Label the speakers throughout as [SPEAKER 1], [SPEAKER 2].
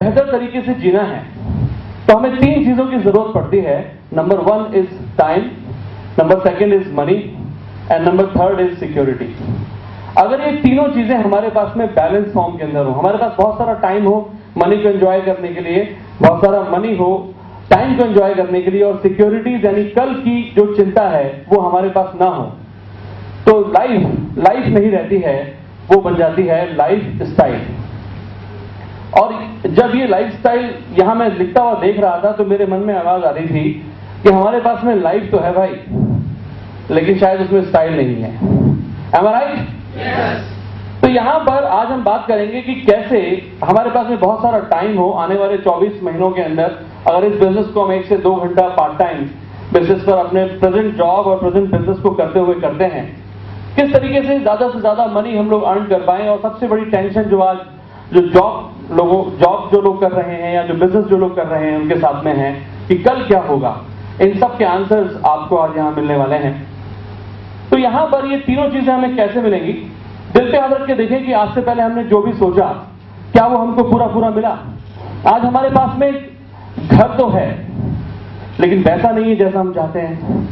[SPEAKER 1] बेहतर तरीके से जीना है तो हमें 3 चीजों की जरूरत पड़ती है। Number 1 is time, number 2 is money and number 3 is security. अगर ये तीनों चीजें हमारे पास में बैलेंस फॉर्म के अंदर हो, हमारे पास बहुत सारा टाइम हो मनी को एंजॉय करने के लिए, बहुत सारा मनी हो टाइम को एंजॉय करने के लिए, और सिक्योरिटी यानी कल की जो चिंता है वो हमारे पास ना हो, तो लाइफ नहीं रहती है, वो बन जाती है लाइफ स्टाइल। और जब ये लाइफस्टाइल यहां मैं लिखता हुआ देख रहा था तो मेरे मन में आवाज आ रही थी कि हमारे पास में लाइफ तो है भाई, लेकिन शायद उसमें स्टाइल नहीं है। Am I right? Yes. तो यहां पर आज हम बात करेंगे कि कैसे हमारे पास में बहुत सारा टाइम हो, आने वाले 24 महीनों के अंदर अगर इस बिजनेस को हम 1 से 2 घंटा पार्ट टाइम बेसिस पर अपने प्रेजेंट जॉब और प्रेजेंट बिजनेस को करते हुए करते हैं, किस तरीके से ज्यादा मनी हम लोग अर्न कर पाए। और सबसे बड़ी टेंशन जो आज जो जॉब जो लोग कर रहे हैं या जो बिजनेस जो लोग कर रहे हैं उनके साथ में है कि कल क्या होगा, इन सब के आंसर्स आपको आज यहां मिलने वाले हैं। तो यहां पर ये तीनों चीजें हमें कैसे मिलेंगी, दिल पे हाथ रख के देखें कि आज से पहले हमने जो भी सोचा क्या वो हमको पूरा मिला। आज हमारे पास में घर तो है लेकिन वैसा नहीं है जैसा हम चाहते हैं।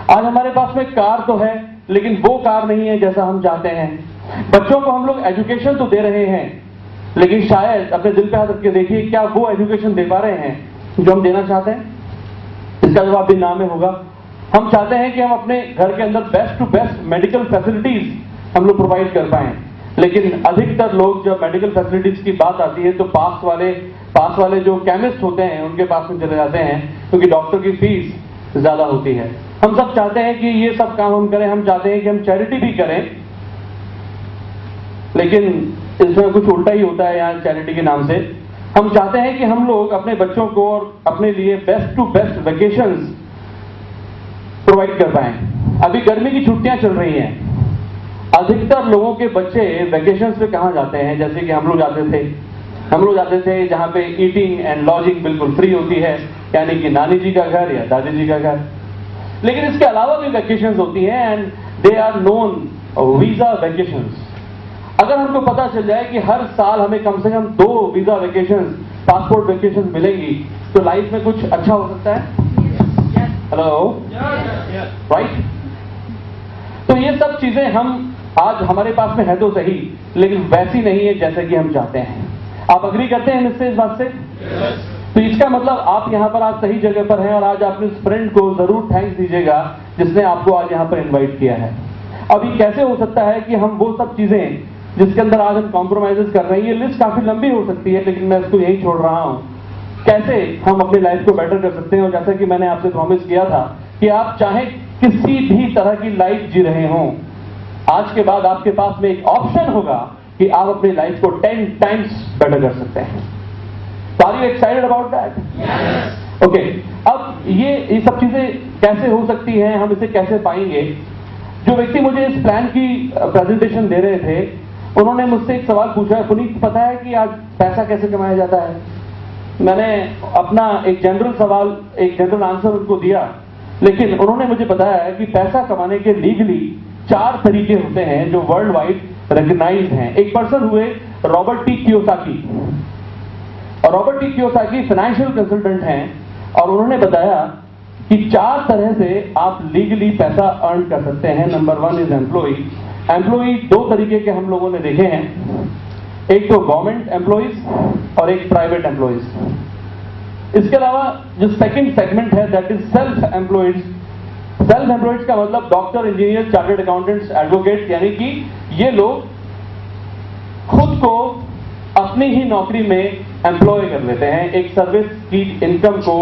[SPEAKER 1] आज हमारे पास में कार तो है लेकिन वो कार नहीं है जैसा हम चाहते हैं। बच्चों को हम लोग एजुकेशन तो दे रहे हैं लेकिन शायद अपने दिल पे हाथ रख के देखिए क्या वो एजुकेशन दे पा रहे हैं जो हम देना चाहते हैं। इसका जवाब भी ना में होगा। हम चाहते हैं कि हम अपने घर के अंदर best to best medical facilities हम लोग प्रोवाइड कर पाएं, लेकिन अधिकतर लोग जब मेडिकल फैसिलिटीज की बात आती है तो पास वाले जो केमिस्ट होते हैं उनके पास में चले जाते हैं क्योंकि डॉक्टर की फीस ज्यादा होती है। हम सब चाहते हैं कि ये सब काम हम करें, हम चाहते हैं कि हम चैरिटी भी करें, लेकिन इसमें कुछ उल्टा ही होता है। यहाँ चैरिटी के नाम से हम चाहते हैं कि हम लोग अपने बच्चों को और अपने लिए best to best vacations provide कर पाएं। अभी गर्मी की छुट्टियां चल रही हैं, अधिकतर लोगों के बच्चे वेकेशंस पे कहां जाते हैं, जैसे कि हम लोग जाते थे जहां पे ईटिंग एंड लॉजिंग बिल्कुल फ्री होती है, यानी कि नानी जी का घर या दादी जी का घर। लेकिन इसके अलावा भी वेकेशंस होती हैं and they are known visa vacations. अगर हमको पता चल जाए कि हर साल हमें कम से कम 2 वीजा वेकेशंस, पासपोर्ट वेकेशंस मिलेंगी तो लाइफ में कुछ अच्छा हो सकता है। Hello, right? तो ये सब चीजें हम आज हमारे पास में है तो सही, लेकिन वैसी नहीं है जैसे कि हम चाहते हैं। आप अग्री करते हैं मुझसे इस बात से? तो इसका मतलब आप यहाँ पर आज सही जगह पर हैं और आज अपने फ्रेंड को जरूर थैंक्स दीजिएगा जिसने आपको आज यहाँ पर इन्वाइट किया है। अभी कैसे हो सकता है कि हम वो सब चीजें जिसके अंदर आज हम कॉम्प्रोमाइजेस कर रहे हैं, ये लिस्ट काफी लंबी हो सकती है लेकिन मैं इसको यही छोड़ रहा हूं, कैसे हम अपनी लाइफ को बेटर कर सकते हैं। और जैसा कि मैंने आपसे प्रॉमिस किया था कि आप चाहे किसी भी तरह की लाइफ जी रहे हों, आज के बाद आपके पास में एक ऑप्शन होगा कि आप अपनी लाइफ को 10 टाइम्स बेटर कर सकते हैं। Are you excited about that? Okay, अब ये सब चीजें कैसे हो सकती हैं, हम इसे कैसे पाएंगे। जो व्यक्ति मुझे इस प्लान की प्रेजेंटेशन दे रहे थे उन्होंने मुझसे एक सवाल पूछा, पुनीत पता है कि आज पैसा कैसे कमाया जाता है? मैंने अपना एक जनरल आंसर उनको दिया, लेकिन उन्होंने मुझे बताया कि पैसा कमाने के लीगली 4 तरीके होते हैं जो वर्ल्ड वाइड रिकॉग्नाइज हैं। एक पर्सन हुए रॉबर्ट टी कियोसाकी, और Robert T Kiyosaki financial consultant हैं और उन्होंने बताया कि 4 तरह से आप लीगली पैसा अर्न कर सकते हैं। नंबर 1 इज एम्प्लॉई 2 तरीके के हम लोगों ने देखे हैं, एक तो गवर्नमेंट एम्प्लॉइज और एक प्राइवेट एम्प्लॉइज। इसके अलावा जो सेकंड सेगमेंट है that is self employed. Self employed का मतलब doctor, engineer, chartered accountants, advocate, यानी कि ये लोग खुद को अपनी ही नौकरी में एम्प्लॉय कर लेते हैं, एक सर्विस की इनकम को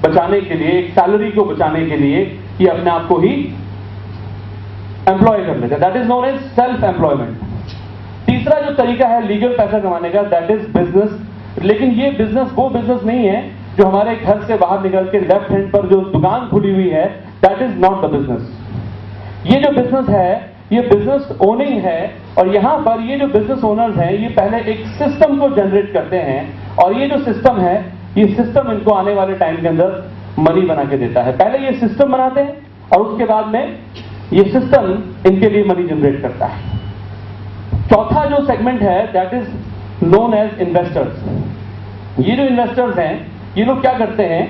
[SPEAKER 1] बचाने के लिए, एक सैलरी को बचाने के लिए ये अपने आप को ही एम्प्लॉय कर लेते हैं। That is known as self employment. तीसरा जो तरीका है लीगल पैसा कमाने का दैट इज बिजनेस। लेकिन ये बिजनेस वो बिजनेस नहीं है जो हमारे घर से बाहर निकल के लेफ्ट हैंड पर जो दुकान खुली हुई है, that is not the business. ये जो बिजनेस है ये बिजनेस ओनिंग है, और यहां पर ये जो बिजनेस ओनर्स हैं ये पहले एक सिस्टम को जनरेट करते हैं, और ये जो सिस्टम है ये सिस्टम इनको आने वाले टाइम के अंदर मनी बना के देता है। पहले ये सिस्टम बनाते हैं और उसके बाद में ये सिस्टम इनके लिए मनी जनरेट करता है। चौथा जो सेगमेंट है that is known as investors. ये जो इन्वेस्टर्स हैं, ये लोग क्या करते हैं,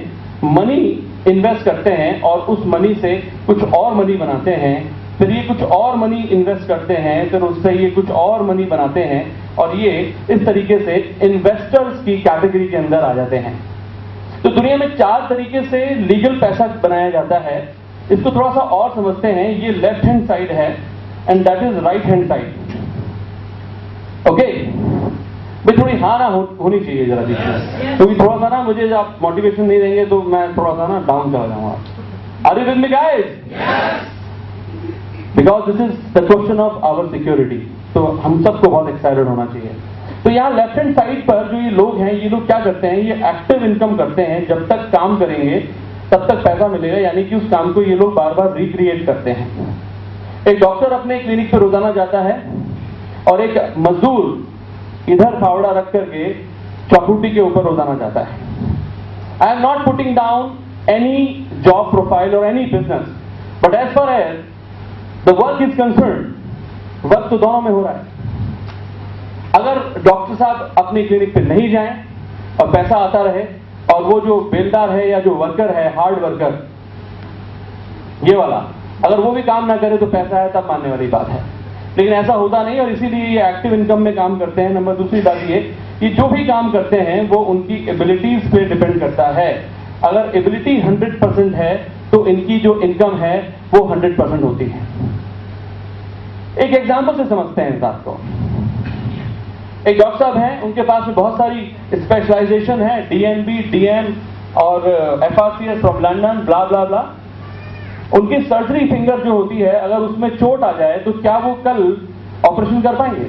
[SPEAKER 1] मनी इन्वेस्ट करते हैं और उस मनी से कुछ और मनी बनाते हैं, फिर ये कुछ और मनी इन्वेस्ट करते हैं, फिर उससे ये कुछ और मनी बनाते हैं, और ये इस तरीके से इन्वेस्टर्स की कैटेगरी के अंदर आ जाते हैं। तो दुनिया में 4 तरीके से लीगल पैसा बनाया जाता है। इसको थोड़ा सा और समझते हैं। ये लेफ्ट हैंड साइड है and that is right hand side. Okay, भाई थोड़ी हाँ ना होनी चाहिए जरा देखिए, क्योंकि थोड़ा सा ना मुझे जब आप मोटिवेशन नहीं देंगे तो मैं थोड़ा सा ना डाउन चला जाऊंगा। Are you with me guys? Because this is the question of our security. तो हम सबको बहुत एक्साइटेड होना चाहिए। तो यहाँ लेफ्ट हैंड साइड पर जो ये लोग हैं, ये लोग क्या करते हैं, ये एक्टिव इनकम करते हैं। जब तक काम करेंगे तब तक पैसा मिलेगा, यानी कि उस काम को ये लोग बार बार रिक्रिएट करते हैं। एक डॉक्टर अपने क्लिनिक पर रोजाना जाता है और एक मजदूर इधर फावड़ा रख करके चौखुटी के ऊपर रोजाना जाता है। I am not putting down any job profile और any business, but as far as the work is concern, work तो दोनों में हो रहा है। अगर डॉक्टर साहब अपनी क्लिनिक पे नहीं जाएं और पैसा आता रहे, और वो जो बेलदार है या जो वर्कर है, हार्ड वर्कर ये वाला, अगर वो भी काम ना करे तो पैसा है तब मानने वाली बात है। लेकिन ऐसा होता नहीं, और इसीलिए ये एक्टिव इनकम में काम करते हैं। नंबर दूसरी बात ये कि जो भी काम करते हैं वो उनकी एबिलिटीज पे डिपेंड करता है। अगर एबिलिटी 100% है तो इनकी जो इनकम है वो 100% होती है। एक एग्जाम्पल से समझते हैं इस बात को। एक डॉक्टर साहब हैं, उनके पास में बहुत सारी स्पेशलाइजेशन है, डीएनबी, डीएम और FRCS from London, blah blah ब्ला। उनकी सर्जरी फिंगर जो होती है, अगर उसमें चोट आ जाए तो क्या वो कल ऑपरेशन कर पाएंगे?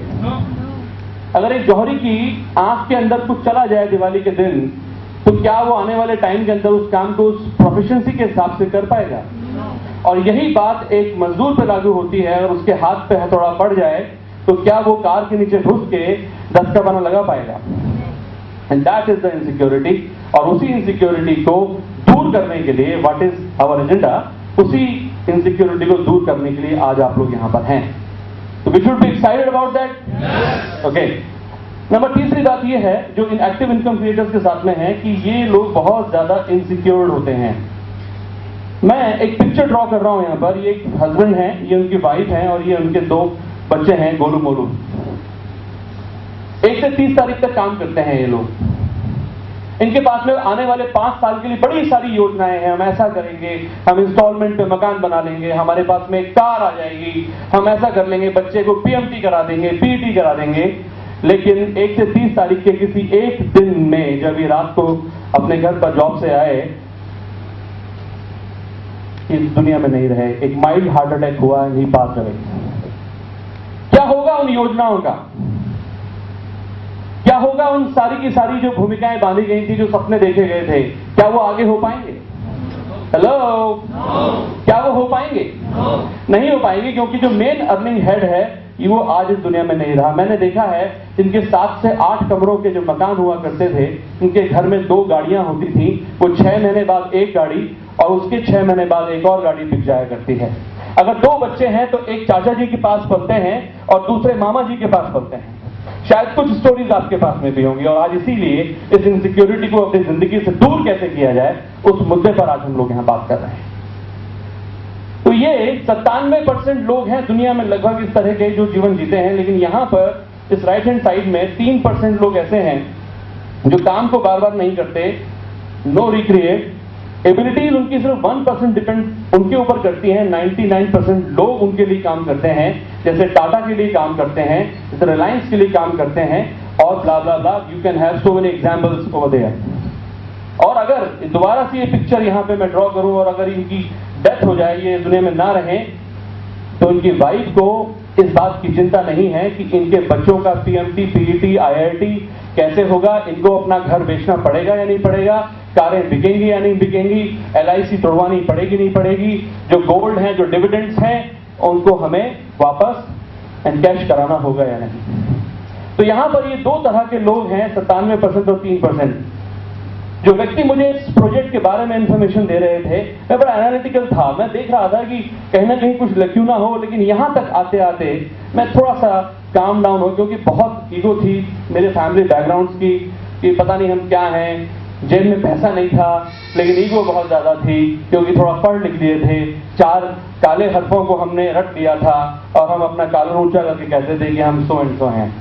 [SPEAKER 1] अगर एक जौहरी की आंख के अंदर कुछ चला जाए दिवाली के दिन, तो क्या वो आने वाले टाइम के अंदर उस काम को उस प्रोफिशिएंसी के हिसाब से कर पाएगा? और यही बात एक मजदूर पे लागू होती है। अगर उसके हाथ पे हथौड़ा पड़ जाए तो क्या वो कार के नीचे घुस के 10 का बना लगा पाएगा? And that is the insecurity. और उसी इनसिक्योरिटी को दूर करने के लिए व्हाट इज आवर एजेंडा, उसी इनसिक्योरिटी को दूर करने के लिए आज आप लोग यहां पर हैं। तो we should be excited about that. Okay, number तीसरी बात ये है जो इन एक्टिव इनकम क्रिएटर्स के साथ में है कि ये लोग बहुत ज्यादा इनसिक्योर्ड होते हैं। मैं एक पिक्चर ड्रॉ कर रहा हूं यहां पर। ये एक हस्बैंड है, ये उनकी वाइफ है और ये उनके 2 बच्चे हैं, गोलू मोलू। 1 से 30 तारीख तक काम करते हैं ये लोग। इनके पास में आने वाले 5 साल के लिए बड़ी सारी योजनाएं हैं। हम ऐसा करेंगे, हम इंस्टॉलमेंट पे मकान बना लेंगे, हमारे पास में एक कार आ जाएगी, हम ऐसा कर लेंगे, बच्चे को पीएमटी करा देंगे, पीटी करा देंगे। लेकिन 1 से 30 तारीख के किसी एक दिन में जब ये रात को अपने घर पर जॉब से आए, इस दुनिया में नहीं रहे, एक माइल्ड हार्ट अटैक हुआ, ही पास अवे। क्या होगा उन योजनाओं का? क्या होगा उन सारी की सारी जो भूमिकाएं बांधी गई थी, जो सपने देखे गए थे, क्या वो आगे हो पाएंगे? हेलो, क्या वो हो पाएंगे? नहीं हो पाएंगे, क्योंकि जो मेन अर्निंग हेड है ये वो आज इस दुनिया में नहीं रहा। मैंने देखा है जिनके 7 से 8 कमरों के जो मकान हुआ करते थे, उनके घर में 2 गाड़ियां होती थी, वो 6 महीने बाद एक गाड़ी और उसके 6 महीने बाद एक और गाड़ी बिक जाया करती है। अगर 2 बच्चे हैं तो एक चाचा जी के पास पलते हैं और दूसरे मामा जी के पास पलते हैं। शायद कुछ स्टोरीज आपके पास में भी होंगी। और आज इसीलिए इस इनसिक्योरिटी को अपनी जिंदगी से दूर कैसे किया जाए, उस मुद्दे पर आज हम लोग यहां बात कर रहे हैं। तो ये 97% लोग हैं दुनिया में लगभग इस तरह के जो जीवन जीते हैं। लेकिन यहां पर इस राइट हैंड साइड में 3% लोग ऐसे हैं जो काम को बार बार नहीं करते, नो रिक्रिएट। एबिलिटीज उनकी सिर्फ 1% डिपेंड उनके ऊपर करती हैं। 99% लोग उनके लिए काम करते हैं, जैसे टाटा के लिए काम करते हैं, जैसे रिलायंस के लिए काम करते हैं, और blah blah blah. You can have so many examples over there. और अगर दोबारा से ये पिक्चर यहां पे मैं ड्रॉ करूं और अगर इनकी डेथ हो जाए, ये दुनिया में ना रहे, तो इनकी वाइफ को इस बात की चिंता नहीं है कि इनके बच्चों का पीएमटी, पीईटी, आईआईटी कैसे होगा, इनको अपना घर बेचना पड़ेगा या नहीं पड़ेगा, कारें बिकेंगी या नहीं बिकेंगी, एलआईसी तोड़वानी पड़ेगी नहीं पड़ेगी, जो गोल्ड है, जो डिविडेंड्स हैं, उनको हमें वापस एनकैश कराना होगा या नहीं। तो यहां पर ये 2 तरह के लोग हैं, 97% और 3%। जो व्यक्ति मुझे इस प्रोजेक्ट के बारे में इंफॉर्मेशन दे रहे थे, मैं बड़ा एनालिटिकल था। मैं देख रहा था कि कहीं ना कहीं कुछ लक्ष्य ना हो, लेकिन यहां तक आते आते मैं थोड़ा सा काम डाउन हो, क्योंकि बहुत ईगो थी मेरे फैमिली बैकग्राउंड्स की। कि पता नहीं हम क्या हैं, जेब में पैसा नहीं था लेकिन ईगो बहुत ज्यादा थी क्योंकि थोड़ा पढ़ लिख लिए थे, 4 काले हरफों को हमने रट लिया था और हम अपना कॉलर ऊंचा करके कहते थे कि हम सो एंड सो हैं।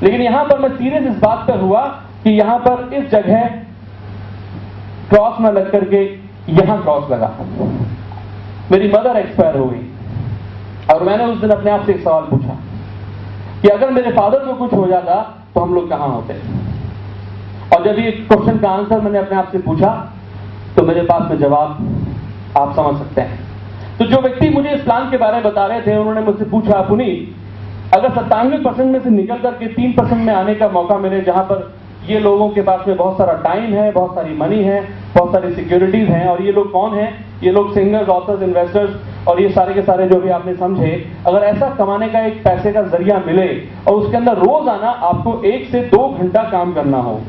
[SPEAKER 1] लेकिन यहां पर मैं सीरियस इस बात पर हुआ कि यहां पर इस जगह क्रॉस न लग करके यहां क्रॉस लगा। मेरी मदर एक्सपायर हो गई और मैंने उस दिन अपने आप से एक सवाल पूछा कि अगर मेरे फादर को कुछ हो जाता तो हम लोग कहां होते। और जब ये क्वेश्चन का आंसर मैंने अपने आप से पूछा तो मेरे पास में जवाब आप समझ सकते हैं। तो जो व्यक्ति मुझे इस प्लान के बारे में बता रहे थे उन्होंने मुझसे पूछा, पुनीत अगर 97% में से निकल करके 3% में आने का मौका मिले, जहां पर ये लोगों के पास में बहुत सारा टाइम है, बहुत सारी मनी है, बहुत सारी सिक्योरिटीज हैं, और ये लोग कौन हैं? ये लोग सिंगर्स, ऑथर्स, इन्वेस्टर्स और ये सारे के सारे जो भी आपने समझे, अगर ऐसा कमाने का एक पैसे का जरिया मिले और उसके अंदर रोजाना आपको 1 से 2 घंटा काम करना हो,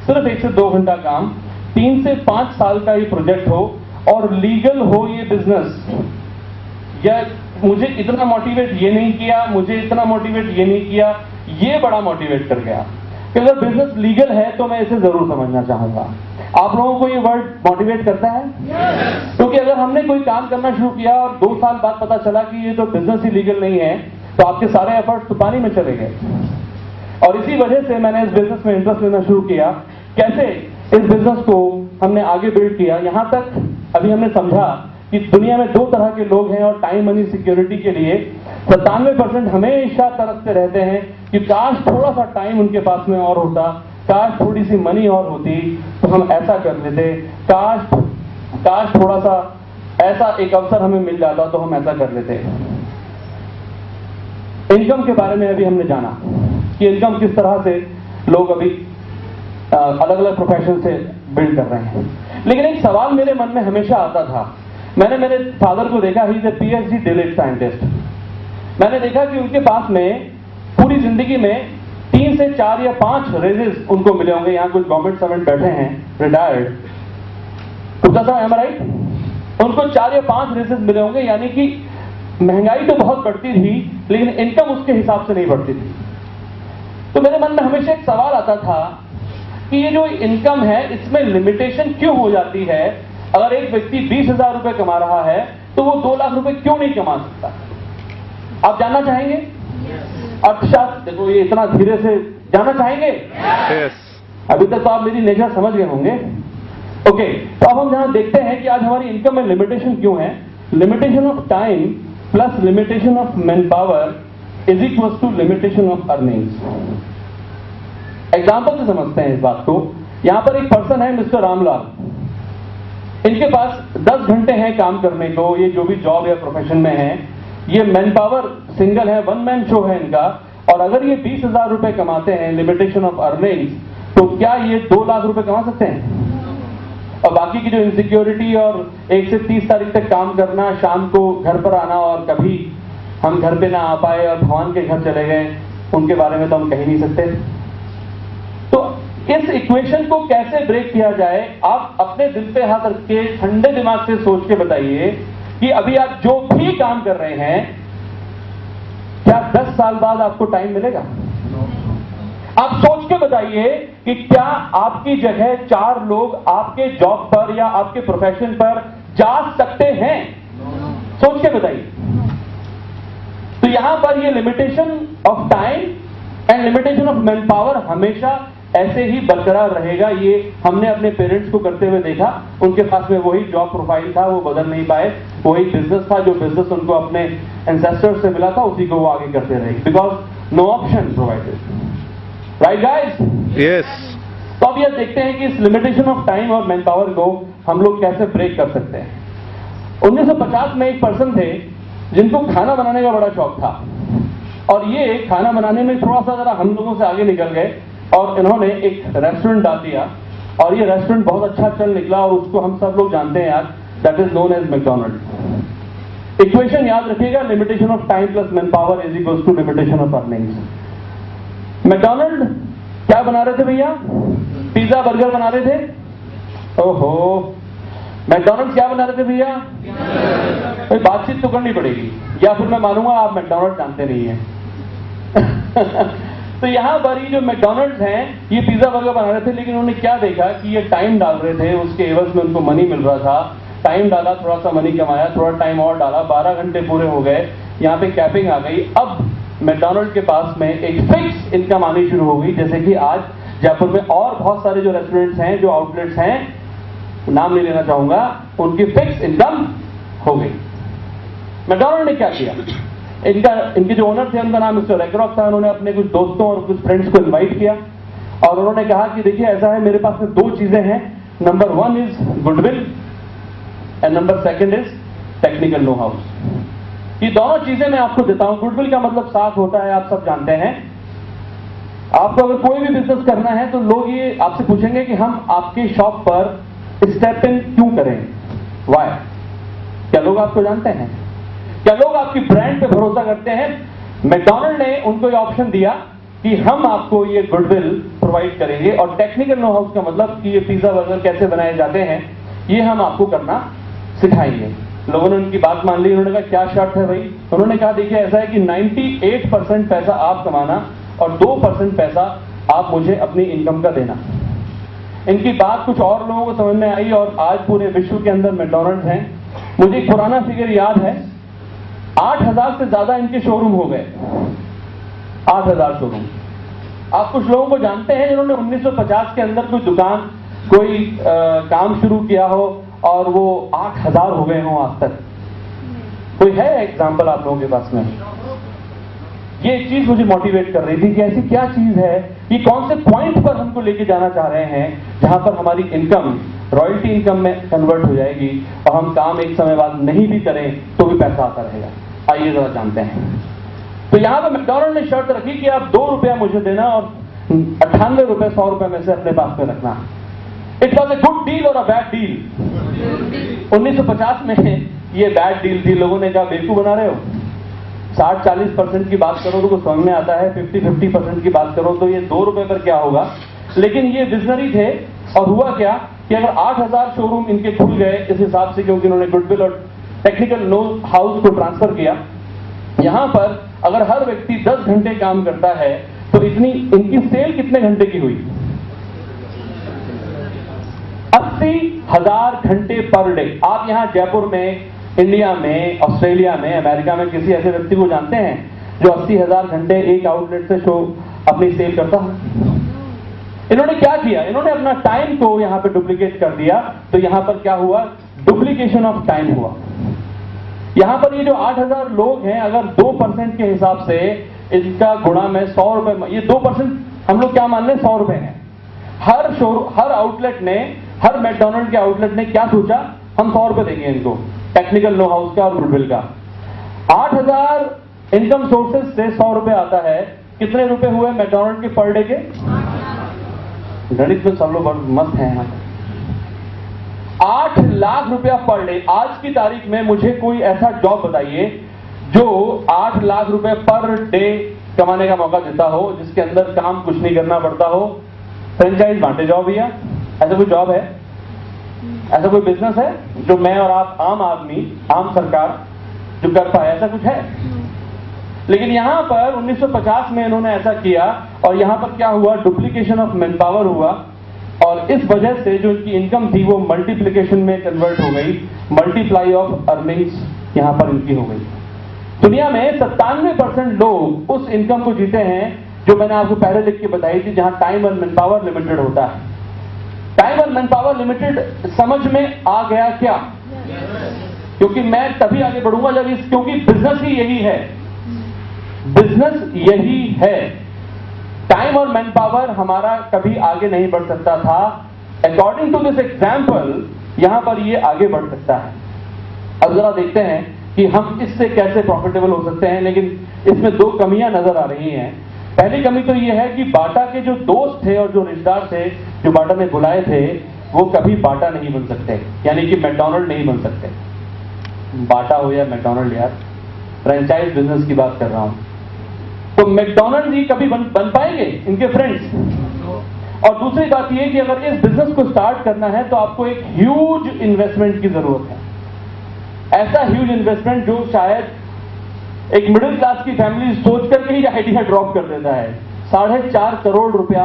[SPEAKER 1] सिर्फ 1 से 2 घंटा काम, 3 से 5 साल का ये प्रोजेक्ट हो और लीगल हो ये बिजनेस, या मुझे इतना मोटिवेट ये नहीं किया, मुझे इतना मोटिवेट ये नहीं किया, ये बड़ा मोटिवेट कर गया कि अगर बिजनेस लीगल है तो मैं इसे जरूर समझना चाहूंगा। आप लोगों को ये वर्ड मोटिवेट करता है? क्योंकि अगर हमने कोई काम करना शुरू किया और 2 साल बाद पता चला कि ये तो बिजनेस ही लीगल नहीं है, तो आपके सारे एफर्ट्स तो पानी में चले गए। और इसी वजह से मैंने इस बिजनेस में इंटरेस्ट लेना शुरू किया। कैसे इस बिजनेस को हमने आगे बिल्ड किया, यहां तक अभी हमने समझा कि दुनिया में 2 तरह के लोग हैं और टाइम मनी सिक्योरिटी के लिए 97% हमेशा तरसते रहते हैं कि काश थोड़ा सा टाइम उनके पास में और होता, काश थोड़ी सी मनी और होती तो हम ऐसा कर लेते, काश थोड़ा सा ऐसा एक अवसर हमें मिल जाता तो हम ऐसा कर लेते। इनकम के बारे में अभी हमने जाना कि इनकम किस तरह से लोग अभी अलग अलग प्रोफेशन से बिल्ड कर रहे हैं। लेकिन एक सवाल मेरे मन में हमेशा आता था। मैंने मेरे फादर को देखा, he is a PhD delete scientist. मैंने देखा कि उनके पास में पूरी जिंदगी में 3 से 4 या 5 रेजेस उनको मिले होंगे। यहाँ कुछ गवर्नमेंट सर्वेंट बैठे हैं रिटायर्ड, गुप्ता साहब, एम आई राइट? उनको 4 या 5 रेजेस मिले होंगे, यानी कि महंगाई तो बहुत बढ़ती थी लेकिन इनकम उसके हिसाब से नहीं बढ़ती थी। तो मेरे मन में हमेशा एक सवाल आता था कि ये जो इनकम है इसमें लिमिटेशन क्यों हो जाती है? अगर एक व्यक्ति 20,000 रुपए कमा रहा है तो वो 2 लाख रुपए क्यों नहीं कमा सकता? आप जानना चाहेंगे? अच्छा देखो, ये इतना धीरे से जानना चाहेंगे? अभी तक तो आप मेरी नेचर समझ गए होंगे। ओके, तो अब हम जहां देखते हैं कि आज हमारी इनकम में लिमिटेशन क्यों है। Limitation of time plus limitation of man power is equal to limitation of earnings. Example से समझते हैं इस बात को। यहां पर एक पर्सन है मिस्टर रामलाल, इनके पास 10 घंटे हैं काम करने को, ये जो भी जॉब या प्रोफेशन में है, ये मैन पावर सिंगल है, 1 मैन शो है इनका, और अगर ये 20,000 रुपए कमाते हैं लिमिटेशन ऑफ अर्निंग्स, तो क्या ये 2 लाख रुपए कमा सकते हैं? और बाकी की जो इनसिक्योरिटी और 1 से 30 तारीख तक काम करना, शाम को घर पर आना और कभी हम घर पे ना आ पाए और भगवान के घर चले गए, उनके बारे में तो हम कह ही नहीं सकते। तो इस इक्वेशन को कैसे ब्रेक किया जाए? आप अपने दिल पे हाथ रख के ठंडे दिमाग से सोच के बताइए कि अभी आप जो भी काम कर रहे हैं, क्या 10 साल बाद आपको टाइम मिलेगा? आप सोच के बताइए कि क्या आपकी जगह 4 लोग आपके जॉब पर या आपके प्रोफेशन पर जा सकते हैं? सोच के बताइए। तो यहां पर ये limitation of time and limitation of man power हमेशा ऐसे ही बरकरार रहेगा। ये हमने अपने पेरेंट्स को करते हुए देखा। उनके पास में वही जॉब प्रोफाइल था, वो बदल नहीं पाए, वही बिजनेस था, जो बिजनेस उनको अपने एंसेस्टर्स से मिला था उसी को वो आगे करते रहे, because no option provided. Right guys?
[SPEAKER 2] Yes.
[SPEAKER 1] तो अब ये देखते हैं कि इस लिमिटेशन ऑफ टाइम और मैन पावर को हम लोग कैसे ब्रेक कर सकते हैं। 1950 में एक पर्सन थे जिनको खाना बनाने का बड़ा शौक था, और ये खाना बनाने में थोड़ा सा जरा हम लोगों से आगे निकल गए और इन्होंने एक रेस्टोरेंट डाल दिया, और ये रेस्टोरेंट बहुत अच्छा चल निकला और उसको हम सब लोग जानते हैं आज, that is known as McDonald. Equation याद रखिएगा, limitation of time plus man power is equal to limitation of earnings. McDonald क्या बना रहे थे भैया? पिज्जा बर्गर बना रहे थे। ओहो, मैकडॉनल्ड क्या बना रहे थे भैया? कोई बातचीत तो करनी पड़ेगी, या फिर मैं मानूंगा आप मैकडॉनल्ड जानते नहीं है। तो यहाँ पर ये जो मैकडॉनल्ड्स हैं ये पिज्जा बर्गर बना रहे थे, लेकिन उन्होंने क्या देखा कि ये टाइम डाल रहे थे, उसके एवज में उनको मनी मिल रहा था। टाइम डाला, थोड़ा सा मनी कमाया, थोड़ा टाइम और डाला, 12 घंटे पूरे हो गए, यहाँ पे कैपिंग आ गई। अब मैकडॉनल्ड के पास में एक फिक्स इनकम आनी शुरू हो गई, जैसे कि आज जयपुर में और बहुत सारे जो रेस्टोरेंट्स हैं, जो आउटलेट्स हैं, नाम नहीं लेना चाहूंगा, उनकी फिक्स इनकम हो गई। मैकडॉनल्ड ने क्या किया, इनके जो ओनर थे उनका नाम मिस्टर रैकरॉक था, उन्होंने अपने कुछ दोस्तों और कुछ फ्रेंड्स को इनवाइट किया और उन्होंने कहा कि देखिए ऐसा है, मेरे पास में 2 चीजें हैं, number 1 is goodwill and number 2 is technical know house. ये दोनों चीजें मैं आपको देता हूं। गुडविल का मतलब साफ होता है, आप सब जानते हैं। आपको अगर कोई भी बिजनेस करना है तो लोग ये आपसे पूछेंगे कि हम आपके शॉप पर स्टेप इन क्यों करें, वाई? क्या लोग आपको जानते हैं? क्या लोग आपकी ब्रांड पे भरोसा करते हैं? मैकडॉनल्ड ने उनको ये ऑप्शन दिया कि हम आपको ये गुडविल प्रोवाइड करेंगे और टेक्निकल नो हाउस का मतलब कि ये पिज्जा बर्गर कैसे बनाए जाते हैं ये हम आपको करना सिखाएंगे। लोगों ने उनकी बात मान ली। उन्होंने कहा क्या शर्त है भाई? उन्होंने कहा देखिए ऐसा है कि 98% पैसा आप कमाना और 2% पैसा आप मुझे अपनी इनकम का देना। इनकी बात कुछ और लोगों को समझ में आई और आज पूरे विश्व के अंदर मैकडॉनल्ड्स हैं। मुझे एक पुराना फिगर याद है, 8000 से ज्यादा इनके शोरूम हो गए। 8000 शोरूम। आप कुछ लोगों को जानते हैं जिन्होंने 1950 के अंदर कोई दुकान, कोई काम शुरू किया हो और वो 8000 हो गए हों आज तक? कोई है एग्जाम्पल आप लोगों के पास में? ये एक चीज मुझे मोटिवेट कर रही थी कि ऐसी क्या चीज है, ये कौन से पॉइंट पर हमको लेके जाना चाह रहे हैं जहां पर हमारी इनकम रॉयल्टी इनकम में कन्वर्ट हो जाएगी और हम काम एक समय बाद नहीं भी करें तो भी पैसा आता रहेगा। आइए जरा जानते हैं। तो यहां पर मैकडॉनल्ड ने शर्त रखी कि आप 2 रुपया मुझे देना और 98 रुपए 100 रुपए में से अपने पास में रखना। It was a good deal और अ बैड डील। 1950 में ये बैड डील थी। लोगों ने कहा बेवकूफ बना रहे हो, 60-40% की बात करो तो कुछ समझ में आता है, 50-50% की बात करो तो ये 2 रुपए पर क्या होगा। लेकिन ये विजनरी थे और हुआ क्या कि अगर 8000 शोरूम इनके खुल गए इस हिसाब से, क्योंकि इन्होंने गुडविल और टेक्निकल नो हाउस को ट्रांसफर किया, यहां पर अगर हर व्यक्ति 10 घंटे काम करता है तो इनकी सेल कितने घंटे की हुई? 80,000 घंटे पर डे। आप यहां जयपुर में, इंडिया में, ऑस्ट्रेलिया में, अमेरिका में किसी ऐसे व्यक्ति को जानते हैं जो 80,000 घंटे एक आउटलेट से शो अपनी सेल करता है? इन्होंने क्या किया, इन्होंने अपना टाइम को यहां पे डुप्लीकेट कर दिया। तो यहां पर क्या हुआ? डुप्लीकेशन ऑफ टाइम हुआ। यहां पर ये जो 8000 लोग हैं, अगर 2% के हिसाब से इसका गुणा में 100 रुपए, ये 2% हम लोग क्या मान लें 100 रुपए हैं। हर आउटलेट ने, हर मैकडॉनल्ड के आउटलेट ने क्या सोचा, हम 100 रुपए देंगे इनको, टेक्निकल नो हाउस का और गुडविल का। 8000 इनकम सोर्सेज से 100 रुपए आता है, कितने रुपए हुए मैकडॉनल्ड के पर डे के? गणित में सब लोग मस्त हैं यहां। 8 लाख रुपया पर डे। आज की तारीख में मुझे कोई ऐसा जॉब बताइए जो 8 लाख रुपए पर डे कमाने का मौका देता हो, जिसके अंदर काम कुछ नहीं करना पड़ता हो, फ्रेंचाइज बांटे जाओ भैया। ऐसा कोई जॉब है? ऐसा कोई बिजनेस है जो मैं और आप, आम आदमी, आम सरकार जो कर पाए? ऐसा कुछ है? लेकिन यहां पर 1950 में इन्होंने ऐसा किया और यहां पर क्या हुआ? डुप्लीकेशन ऑफ मैन पावर हुआ और इस वजह से जो इनकी इनकम थी वो मल्टीप्लिकेशन में कन्वर्ट हो गई। मल्टीप्लाई ऑफ अर्निंग्स यहां पर इनकी हो गई। दुनिया में 97% लोग उस इनकम को जीते हैं जो मैंने आपको पहले लिख के बताई थी, जहां टाइम और मैन पावर लिमिटेड होता है। टाइम और मैन पावर लिमिटेड समझ में आ गया क्या? क्योंकि मैं तभी आगे बढ़ूंगा जब क्योंकि बिजनेस ही यही है, बिजनेस यही है। टाइम और मैन पावर हमारा कभी आगे नहीं बढ़ सकता था। अकॉर्डिंग टू दिस एग्जाम्पल यहां पर ये आगे बढ़ सकता है। अब जरा देखते हैं कि हम इससे कैसे प्रॉफिटेबल हो सकते हैं। लेकिन इसमें 2 कमियां नजर आ रही हैं। पहली कमी तो ये है कि बाटा के जो दोस्त थे और जो रिश्तेदार थे जो बाटा ने बुलाए थे, वो कभी बाटा नहीं बन सकते, यानी कि मैकडॉनल्ड नहीं बन सकते। बाटा हो या मैकडॉनल्ड, यार फ्रेंचाइज बिजनेस की बात कर रहा हूं। तो मैकडॉनल्ड ही कभी बन पाएंगे इनके फ्रेंड्स? और दूसरी बात यह कि अगर इस बिजनेस को स्टार्ट करना है तो आपको एक ह्यूज इन्वेस्टमेंट की जरूरत है। ऐसा ह्यूज इन्वेस्टमेंट जो शायद एक मिडिल क्लास की फैमिली सोच करके ही आइडिया ड्रॉप कर देता है 4.5 करोड़ रुपया,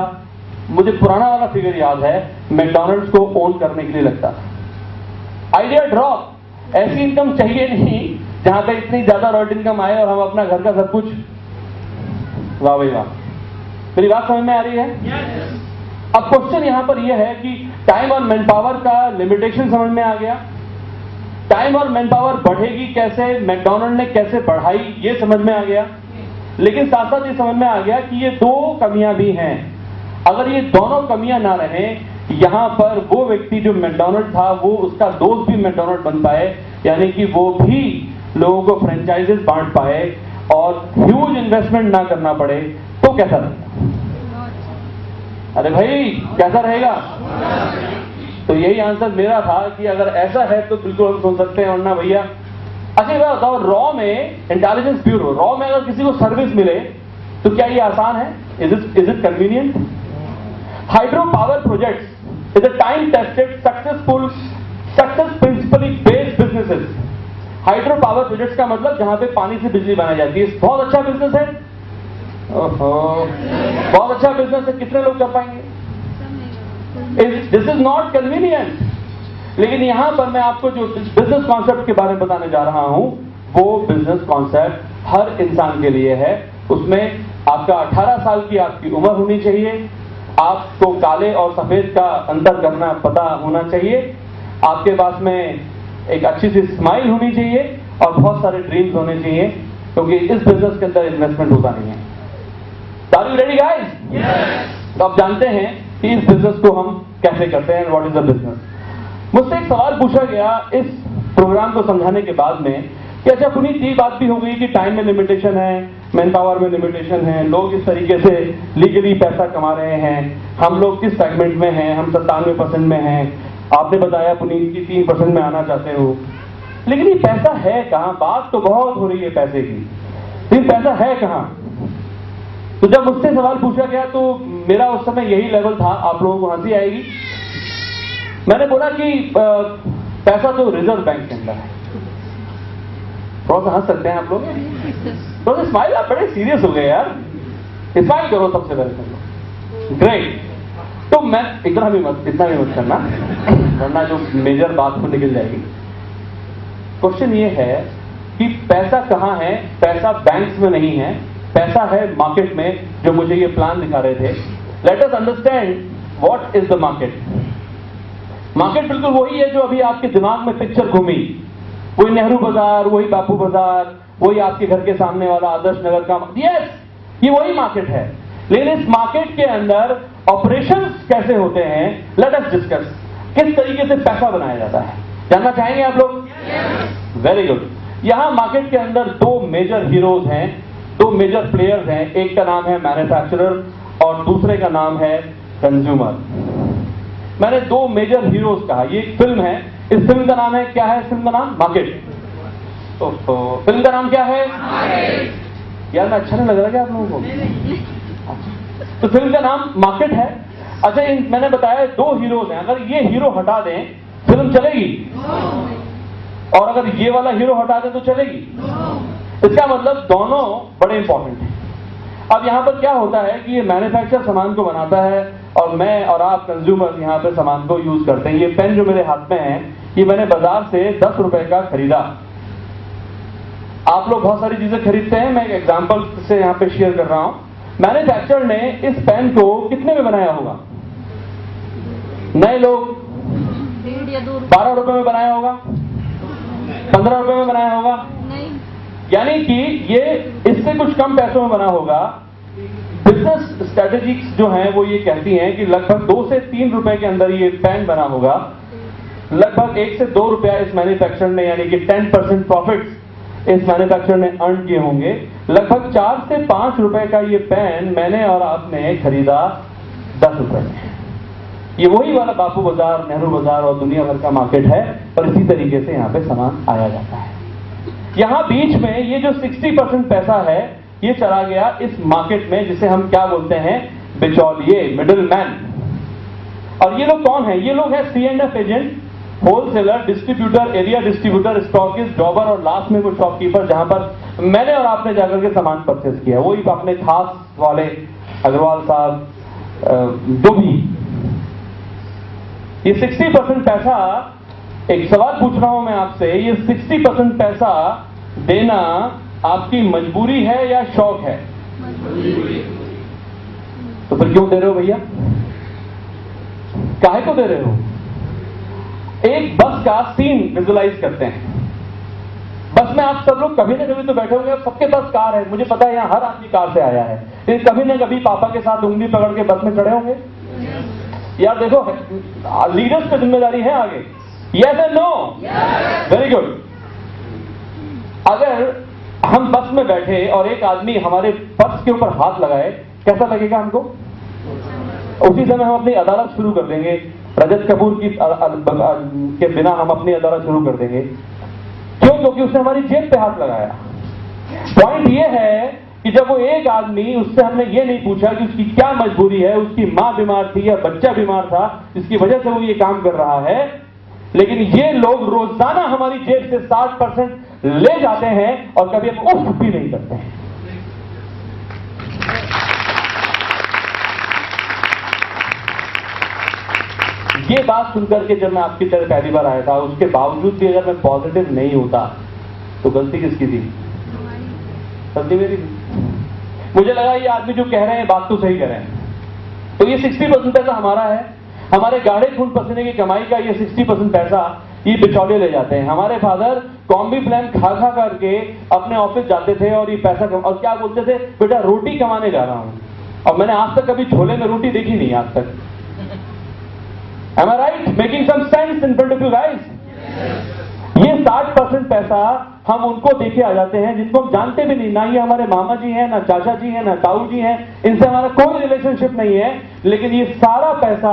[SPEAKER 1] मुझे पुराना वाला फिगर याद है, मैकडॉनल्ड्स को ओन करने के लिए लगता था। आइडिया ड्रॉप, ऐसी इनकम चाहिए नहीं जहां पे इतनी ज्यादा रॉयल्टी इनकम आए और हम अपना घर का सब कुछ, वाह भाई वाह। मेरी बात समझ में आ रही है? अब क्वेश्चन यहां पर यह है कि टाइम और मैन पावर का लिमिटेशन समझ में आ गया। टाइम और मैन पावर बढ़ेगी कैसे, मैकडॉनल्ड ने कैसे बढ़ाई, ये समझ में आ गया। लेकिन साथ साथ ये समझ में आ गया कि ये दो कमियां भी हैं। अगर ये दोनों कमियां ना रहे, यहां पर वो व्यक्ति जो मैकडॉनल्ड था वो उसका दोस्त भी मैकडॉनल्ड बन पाए, यानी कि वो भी लोगों को फ्रेंचाइजेस बांट पाए और ह्यूज इन्वेस्टमेंट ना करना पड़े, तो कैसा रहेगा? अरे भाई कैसा रहेगा? तो यही आंसर मेरा था कि अगर ऐसा है तो बिल्कुल हम सुन सकते हैं, वरना भैया। अच्छा ये बताओ, रॉ में इंटेलिजेंस ब्यूरो, रॉ में अगर किसी को सर्विस मिले तो क्या ये आसान है? Is it convenient? Hydro power projects is a time tested success principally based businesses. Hydro power projects का मतलब जहां पे पानी से बिजली बनाई जाती है। बहुत अच्छा बिजनेस है, बहुत अच्छा बिजनेस है, कितने लोग कर पाएंगे? This is not convenient. लेकिन यहां पर मैं आपको जो बिजनेस कॉन्सेप्ट के बारे में बताने जा रहा हूं, वो बिजनेस कॉन्सेप्ट हर इंसान के लिए है। उसमें आपका 18 साल की आपकी उम्र होनी चाहिए, आपको काले और सफेद का अंतर करना पता होना चाहिए, आपके पास में एक अच्छी सी स्माइल होनी चाहिए और बहुत सारे ड्रीम्स होने चाहिए, क्योंकि इस बिजनेस के अंदर इन्वेस्टमेंट होता नहीं है। Are you ready guys? तो आप जानते हैं कि इस बिजनेस को हम कैसे करते हैं, व्हाट इज द बिजनेस। मुझसे एक सवाल पूछा गया इस प्रोग्राम को समझाने के बाद में कि अच्छा पुनीत, ये बात भी हो गई कि टाइम में लिमिटेशन है, मैन पावर में लिमिटेशन है, लोग इस तरीके से लीगली पैसा कमा रहे हैं, हम लोग किस सेगमेंट में हैं, हम 97% में हैं, आपने बताया पुनीत की 3% में आना चाहते हो, लेकिन ये पैसा है कहां? बात तो बहुत हो रही है पैसे की, लेकिन पैसा है कहां? तो जब मुझसे सवाल पूछा गया तो मेरा उस समय यही लेवल था, आप लोगों को हंसी आएगी, मैंने बोला कि पैसा तो रिजर्व बैंक के अंदर है। थोड़ा सा हंस सकते हैं आप लोग, थोड़ा सा स्माइल, आप बड़े सीरियस हो गए यार, स्माइल करो सबसे पहले कर लो, ग्रेट। तो मैं इतना भी मत करना, वरना जो मेजर बात को निकल जाएगी। क्वेश्चन ये है कि पैसा कहां है? पैसा बैंक्स में नहीं है, पैसा है मार्केट में, जो मुझे ये प्लान दिखा रहे थे। Let us understand what is the market. Market बिल्कुल वही है जो अभी आपके दिमाग में पिक्चर घूमी, वही नेहरू बाजार, वही बापू बाजार, वही आपके घर के सामने वाला आदर्श नगर का, यस ये वही मार्केट है। लेकिन इस मार्केट के अंदर ऑपरेशंस कैसे होते हैं, लेट अस डिस्कस। किस तरीके से पैसा बनाया जाता है, जानना चाहेंगे आप लोग? Very good. यहां मार्केट के अंदर दो मेजर हीरोज हैं, दो मेजर प्लेयर्स हैं। एक का नाम है मैन्युफैक्चरर और दूसरे का नाम है कंज्यूमर। मैंने दो मेजर हीरोज कहा, ये एक फिल्म है, इस फिल्म का नाम है, क्या है इस फिल्म का नाम? मार्केट। तो फिल्म का नाम क्या है? यार मैं अच्छा नहीं लग रहा क्या आप लोगों को? तो फिल्म का नाम मार्केट है। अच्छा मैंने बताया दो हीरोज हैं, अगर ये हीरो हटा दें फिल्म चलेगी, और अगर ये वाला हीरो हटा दें तो चलेगी। इसका मतलब दोनों बड़े इंपॉर्टेंट हैं। अब यहां पर क्या होता है कि ये मैन्युफैक्चर सामान को बनाता है और मैं और आप कंज्यूमर यहां पे सामान को यूज करते हैं। ये पेन जो मेरे हाथ में है, ये मैंने बाजार से 10 रुपए का खरीदा। आप लोग बहुत सारी चीजें खरीदते हैं, मैं एक एग्जांपल से यहां पे शेयर कर रहा हूं। मैन्युफैक्चरर ने इस पेन को कितने में बनाया होगा? नए लोग 12 रुपए में बनाया होगा, 15 रुपए में बनाया होगा, यानी कि ये इससे कुछ कम पैसों में बना होगा। बिजनेस स्ट्रेटेजिक्स जो हैं वो ये कहती हैं कि लगभग 2 से 3 रुपए के अंदर ये पेन बना होगा। लगभग 1 से 2 रुपया इस मैन्युफैक्चरर ने, यानी कि 10% प्रॉफिट्स इस मैन्युफैक्चरर ने अर्न किए होंगे। लगभग 4 से 5 रुपए का ये पेन मैंने और आपने खरीदा 10 रुपए में। ये वही वाला बापू बाजार, नेहरू बाजार और दुनिया भर का मार्केट है, और इसी तरीके से यहाँ पे सामान आया जाता है। यहाँ बीच में ये जो 60% पैसा है ये चला गया इस मार्केट में, जिसे हम क्या बोलते हैं? बिचौलिए, मिडिल मैन। और ये लोग कौन है? ये लोग हैं C&F agent, wholesaler, distributor, area distributor, stockist, जॉबर और लास्ट में वो शॉपकीपर, जहां पर मैंने और आपने जाकर के सामान परचेस किया, वही अपने खास वाले अग्रवाल साहब, जो भी, ये 60% पैसा, एक सवाल पूछ रहा हूं मैं आपसे, ये 60% पैसा देना आपकी मजबूरी है या शौक है? तो फिर क्यों दे रहे हो भैया? काहे को दे रहे हो? एक बस का सीन विजुलाइज करते हैं। बस में आप सब लोग कभी ना कभी तो बैठे होंगे, सबके पास कार है, मुझे पता है यहां हर आदमी कार से आया है, लेकिन कभी ना कभी पापा के साथ उंगली पकड़ के बस में चढ़े होंगे। यार देखो, लीडर्स की जिम्मेदारी है आगे। Yes and no? Very good. अगर हम बस में बैठे और एक आदमी हमारे पर्स के ऊपर हाथ लगाए, कैसा लगेगा हमको? उसी समय हम अपनी अदालत शुरू कर देंगे। रजत कपूर की के बिना हम अपनी अदालत शुरू कर देंगे। क्यों? क्योंकि उसने हमारी जेब पे हाथ लगाया। पॉइंट ये है कि जब वो एक आदमी, उससे हमने ये नहीं पूछा कि उसकी क्या मजबूरी है, उसकी मां बीमार थी या बच्चा बीमार था जिसकी वजह से वो ये काम कर रहा है, लेकिन ये लोग रोजाना हमारी जेब से 60% ले जाते हैं और कभी हम उफ भी नहीं करते हैं। ये बात सुनकर के जब मैं आपकी तरह पहली बार आया था, उसके बावजूद भी अगर मैं पॉजिटिव नहीं होता तो गलती किसकी थी? गलती मेरी थी। मुझे लगा ये आदमी जो कह रहे हैं बात तो सही कह रहे हैं, तो ये 60% पैसा हमारा है। हमारे गाढ़े खून पसीने की कमाई का ये 60% पैसा ये बिचौलिए ले जाते हैं। हमारे फादर कॉम्बी प्लान खा खा करके अपने ऑफिस जाते थे और ये पैसा और क्या बोलते थे, बेटा रोटी कमाने जा रहा हूं। और मैंने आज तक कभी छोले में रोटी देखी नहीं आज तक। Am I right? Making some sense in front of you guys? ये 60% पैसा हम उनको देके आ जाते हैं जिनको हम जानते भी नहीं, ना ये हमारे मामा जी हैं, ना चाचा जी हैं, ना ताऊ जी हैं, इनसे हमारा कोई रिलेशनशिप नहीं है, लेकिन ये सारा पैसा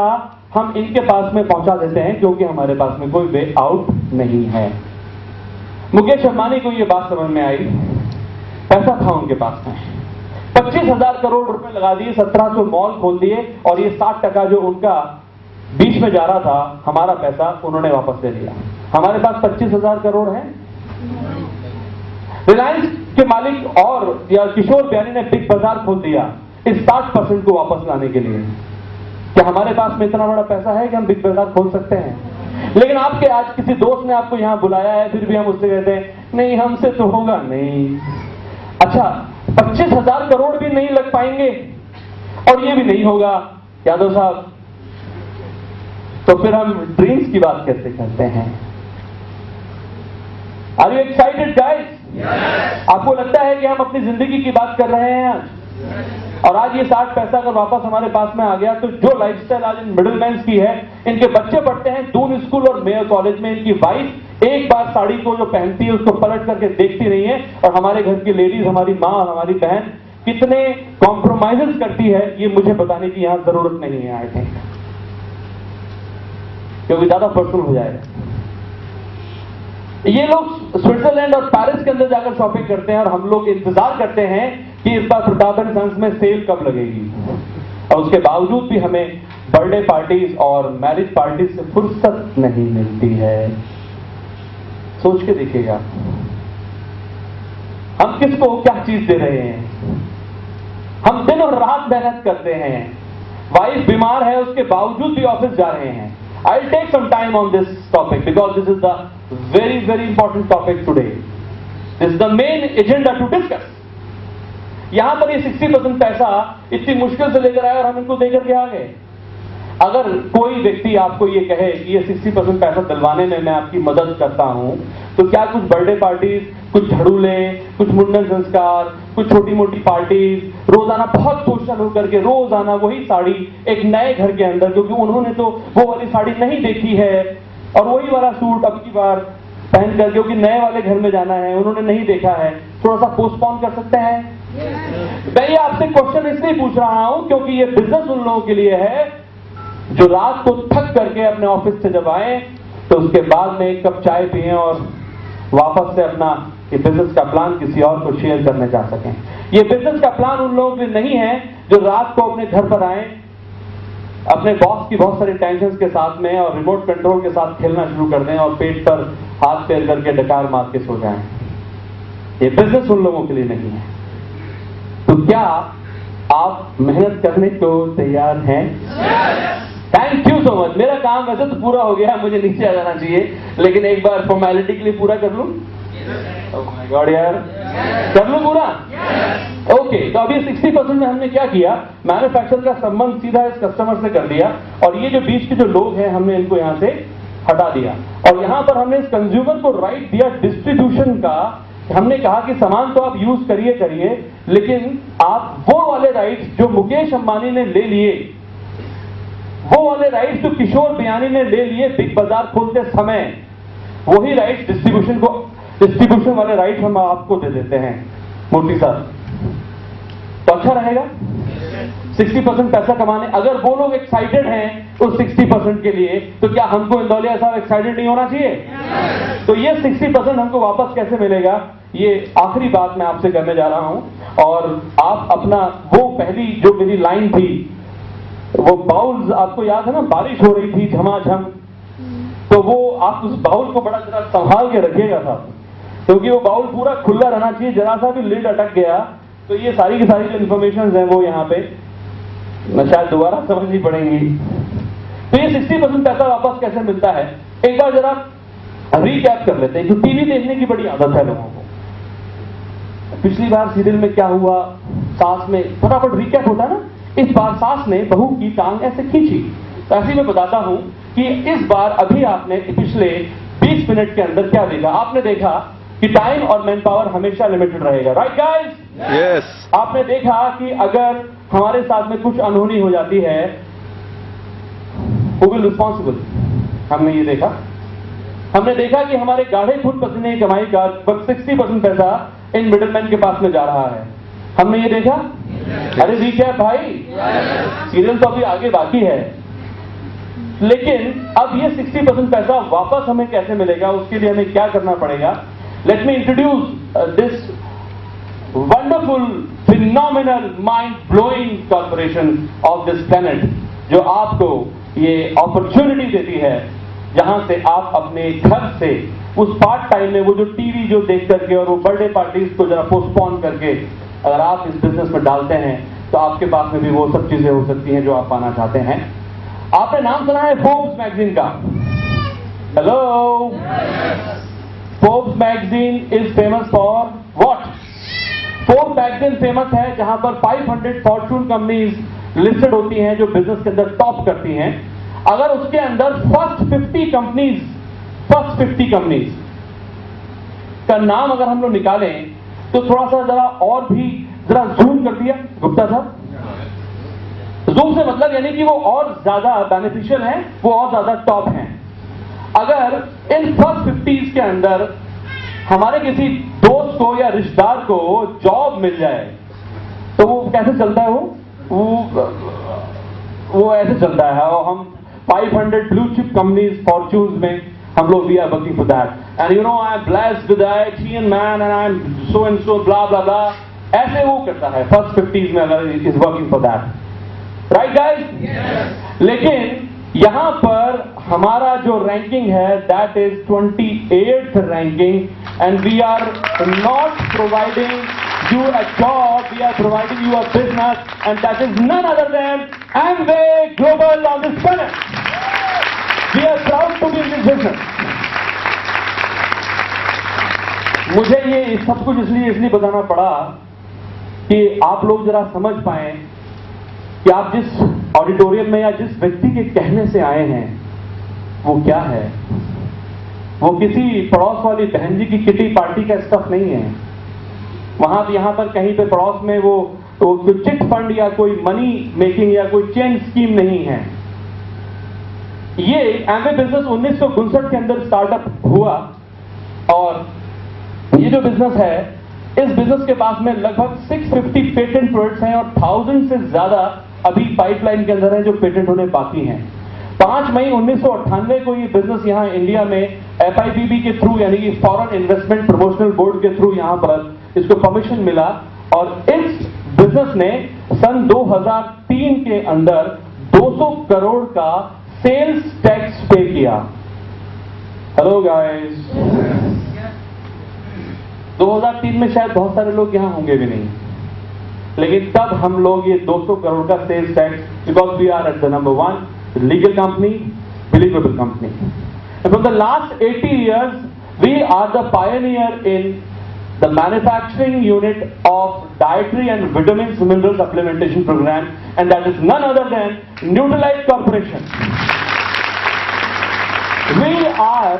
[SPEAKER 1] हम इनके पास में पहुंचा देते हैं क्योंकि हमारे पास में कोई वे आउट नहीं है। मुकेश अंबानी को ये बात समझ में आई, पैसा था उनके पास में, 25,000 करोड़ रुपए लगा दिए, 1700 मॉल खोल दिए और ये 60% जो उनका बीच में जा रहा था हमारा पैसा उन्होंने वापस ले लिया। हमारे पास 25,000 करोड़ है। रिलायंस के मालिक और या किशोर प्यारी ने बिग बाजार खोल दिया इस 60% को वापस लाने के लिए। क्या हमारे पास में इतना बड़ा पैसा है कि हम बिग बाजार खोल सकते हैं? लेकिन आपके आज किसी दोस्त ने आपको यहां बुलाया है, फिर भी हम उससे कहते हैं नहीं हमसे तो होगा नहीं। अच्छा, 25,000 करोड़ भी नहीं लग पाएंगे और ये भी नहीं होगा यादव साहब, तो फिर हम ड्रीम्स की बात कैसे करते हैं? Are you excited guys? आपको लगता है कि हम अपनी जिंदगी की बात कर रहे हैं आज? और आज ये 60 पैसा अगर वापस हमारे पास में आ गया तो जो लाइफस्टाइल आज इन मिडिल मैन की है, इनके बच्चे पढ़ते हैं दून स्कूल और मेयर कॉलेज में, इनकी वाइफ एक बार साड़ी को जो पहनती है उसको पलट करके देखती नहीं है, और हमारे घर की लेडीज, हमारी माँ और हमारी बहन कितने कॉम्प्रोमाइजेस करती है, ये मुझे बताने की यहां जरूरत नहीं है आई थिंक, क्योंकि ज्यादा पर्सनल हो जाएगा। ये लोग स्विट्जरलैंड और पेरिस के अंदर जाकर शॉपिंग करते हैं और हम लोग इंतजार करते हैं कि इस बार प्रताप एंड सन्स में सेल कब लगेगी, और उसके बावजूद भी हमें बर्थडे पार्टीज और मैरिज पार्टीज से फुर्सत नहीं मिलती है। सोच के देखिएगा हम किसको क्या चीज दे रहे हैं। हम दिन और रात मेहनत करते हैं, वाइफ बीमार है उसके बावजूद भी ऑफिस जा रहे हैं। I'll take some time on this topic because this is the very important topic today. This is the main agenda to discuss. यहां पर ये 60% पैसा इतनी मुश्किल से लेकर आए और हम इनको देकर के आ गए। अगर कोई व्यक्ति आपको ये कहे कि ये 60% पैसा दिलवाने में मैं आपकी मदद करता हूं, तो क्या कुछ बर्थडे पार्टीज, कुछ झड़ूले, कुछ मुंडन संस्कार, कुछ छोटी मोटी पार्टीज, रोजाना बहुत सोशल होकर के रोजाना वही साड़ी एक नए घर के अंदर, क्योंकि उन्होंने तो वो वाली साड़ी नहीं देखी है और वही वाला सूट अब की बार पहन कर, क्योंकि नए वाले घर में जाना है, उन्होंने नहीं देखा है, थोड़ा सा पोस्टपोन कर सकते हैं। मैं ये आपसे क्वेश्चन इसलिए पूछ रहा हूं क्योंकि ये बिजनेस उन लोगों के लिए है जो रात को थक करके अपने ऑफिस से जब आए तो उसके बाद में एक कप चाय पिए और वापस से अपना ये बिजनेस का प्लान किसी और को शेयर करने जा सकें। ये बिजनेस का प्लान उन लोगों के नहीं है जो रात को अपने घर पर आए, अपने बॉस की बहुत सारी टेंशन के साथ में और रिमोट कंट्रोल के साथ खेलना शुरू कर दें और पेट पर हाथ फेर करके डकार मार के सो जाएं। ये बिजनेस उन लोगों के लिए नहीं है। तो क्या आप मेहनत करने को तैयार हैं? Thank you so much. मेरा काम वैसे तो पूरा हो गया, मुझे नीचे आ जाना चाहिए, लेकिन एक बार फॉर्मेलिटी के लिए पूरा कर लूं? ओह माय गॉड यार, कर लूं पूरा? ओके, तो अभी 60% में हमने क्या किया, मैन्युफैक्चरर का संबंध सीधा इस कस्टमर से कर दिया, और ये जो बीच के जो लोग हैं हमने इनको यहां से हटा दिया, और यहां पर हमने इस कंज्यूमर को राइट दिया डिस्ट्रीब्यूशन का। हमने कहा कि सामान तो आप यूज करिए, लेकिन आप वो वाले राइट्स जो मुकेश अंबानी ने ले लिए, वो वाले राइट्स जो किशोर बियानी ने ले लिए बिग बाजार खोलते समय, वही राइट्स डिस्ट्रीब्यूशन वाले राइट्स हम आपको दे देते हैं मूर्ति साहब। तो अच्छा रहेगा 60% पैसा कमाने। अगर वो लोग एक्साइटेड हैं उस 60% के लिए, तो क्या हमको इंदौलिया साहब एक्साइटेड नहीं होना चाहिए? तो ये 60% हमको वापस कैसे मिलेगा, ये आखिरी बात मैं आपसे करने जा रहा हूं। और आप अपना वो पहली जो मेरी लाइन थी, वो बाउल्स आपको याद है ना, बारिश हो रही थी झमाझम, तो वो आप उस बाउल को बड़ा जरा संभाल के रखिएगा साहब, क्योंकि वो बाउल पूरा खुला रहना चाहिए। जरा सा भी लिड अटक गया तो ये सारी की सारी जो इन्फॉर्मेशन है वो यहाँ पे शायद दोबारा समझनी पड़ेंगी। तो ये 60% पैसा वापस कैसे मिलता है, एक बार जरा रिकैप कर लेते हैं। जो टीवी देखने की बड़ी आदत है लोगों को, पिछली बार सीरियल में क्या हुआ, सास में फटाफट रिकैप होता है ना, इस बार सास ने बहू की टांग ऐसे खींची। तो ऐसे मैं बताता हूं कि इस बार अभी आपने पिछले 20 मिनट के अंदर क्या देखा। आपने देखा कि टाइम और मैन पावर हमेशा लिमिटेड रहेगा, राइट गाइस?
[SPEAKER 2] यस।
[SPEAKER 1] आपने देखा कि अगर हमारे साथ में कुछ अनहोनी हो जाती है, हु विल रिस्पॉन्सिबल? हमने ये देखा। हमने देखा कि हमारे गाढ़े खुद पसीने की कमाई का 60% पैसा इन मिडलमैन के पास में जा रहा है। हमने ये देखा। अरे रिकैप भाई, सीरियल तो अभी आगे बाकी है। लेकिन अब ये 60% पैसा वापस हमें कैसे मिलेगा, उसके लिए हमें क्या करना पड़ेगा। Let me introduce this wonderful phenomenal mind blowing corporation of this planet, जो आपको ये अपॉर्चुनिटी देती है जहां से आप अपने घर से उस पार्ट टाइम में वो जो टीवी जो देख करके और वो बर्थडे पार्टीज को जरा पोस्टपोन करके अगर आप इस बिजनेस में डालते हैं, तो आपके पास में भी वो सब चीजें हो सकती हैं जो आप पाना चाहते हैं। आपने नाम सुना है फोर्ब्स मैगजीन का? Hello. Forbes magazine is famous for what? Forbes magazine famous है जहां पर 500 फॉर्चून कंपनीज लिस्टेड होती हैं जो बिजनेस के अंदर टॉप करती हैं। अगर उसके अंदर फर्स्ट 50 कंपनीज का नाम अगर हम लोग निकालें, तो थोड़ा सा जरा और भी जरा जूम कर दिया गुप्ता साहब। जूम से मतलब यानी कि वो और ज्यादा बेनिफिशियल है, वो और ज्यादा टॉप हैं। अगर इन फर्स्ट 50 के अंदर हमारे किसी दोस्त को या रिश्तेदार को जॉब मिल जाए, तो वो कैसे चलता है? वो ऐसे चलता है। और हम 500 ब्लू चिप कंपनीज फॉर्च्यून में हम लोग we are working for that, and you know I am blessed with IT man and I am so and so blah blah blah. ऐसे वो करता है फर्स्ट 50 में अगर is working for that, right guys? लेकिन यहां पर हमारा जो रैंकिंग है that is 28th ranking, and we are not providing you a job, we are providing you a business, and that is none other than Amway Global on this planet. We are proud to be in this business. मुझे ये सब कुछ इसलिए बताना पड़ा कि आप लोग जरा समझ पाए कि आप जिस ऑडिटोरियम में या जिस व्यक्ति के कहने से आए हैं वो क्या है। वो किसी पड़ोस वाली बहन जी की किटी पार्टी का स्टफ नहीं है। यहां पर कहीं पे पड़ोस में वो चिट फंड या कोई मनी मेकिंग या कोई चेन स्कीम नहीं है। ये एमवे बिजनेस 1959 के अंदर स्टार्टअप हुआ, और ये जो बिजनेस है, इस बिजनेस के पास में लगभग 650 पेटेंट प्रोडक्ट्स हैं और 1000 से ज्यादा अभी पाइपलाइन के अंदर हैं जो पेटेंट होने बाकी हैं। 5 मई 1998 को ये बिजनेस यहाँ इंडिया में FIPB के थ्रू यानी कि फॉरेन इन्वेस्टमेंट प्रमोशनल बोर्ड के थ्रू यहाँ पर इसको परमिशन मिला, और इस बिजनेस ने सन 2003 के अंदर 200 करोड़ का सेल्स टैक्स पे किया। हेलो गाइस, 2003 में शायद बहुत सारे लोग यहां होंगे भी नहीं। लेकिन तब हम लोग ये 200 करोड़ का sales tax, because we are at the number 1 legal company, believable company. From the last 80 years, we are the pioneer in the manufacturing unit of dietary and vitamins mineral supplementation program, and that is none other than Nutralite Corporation. We are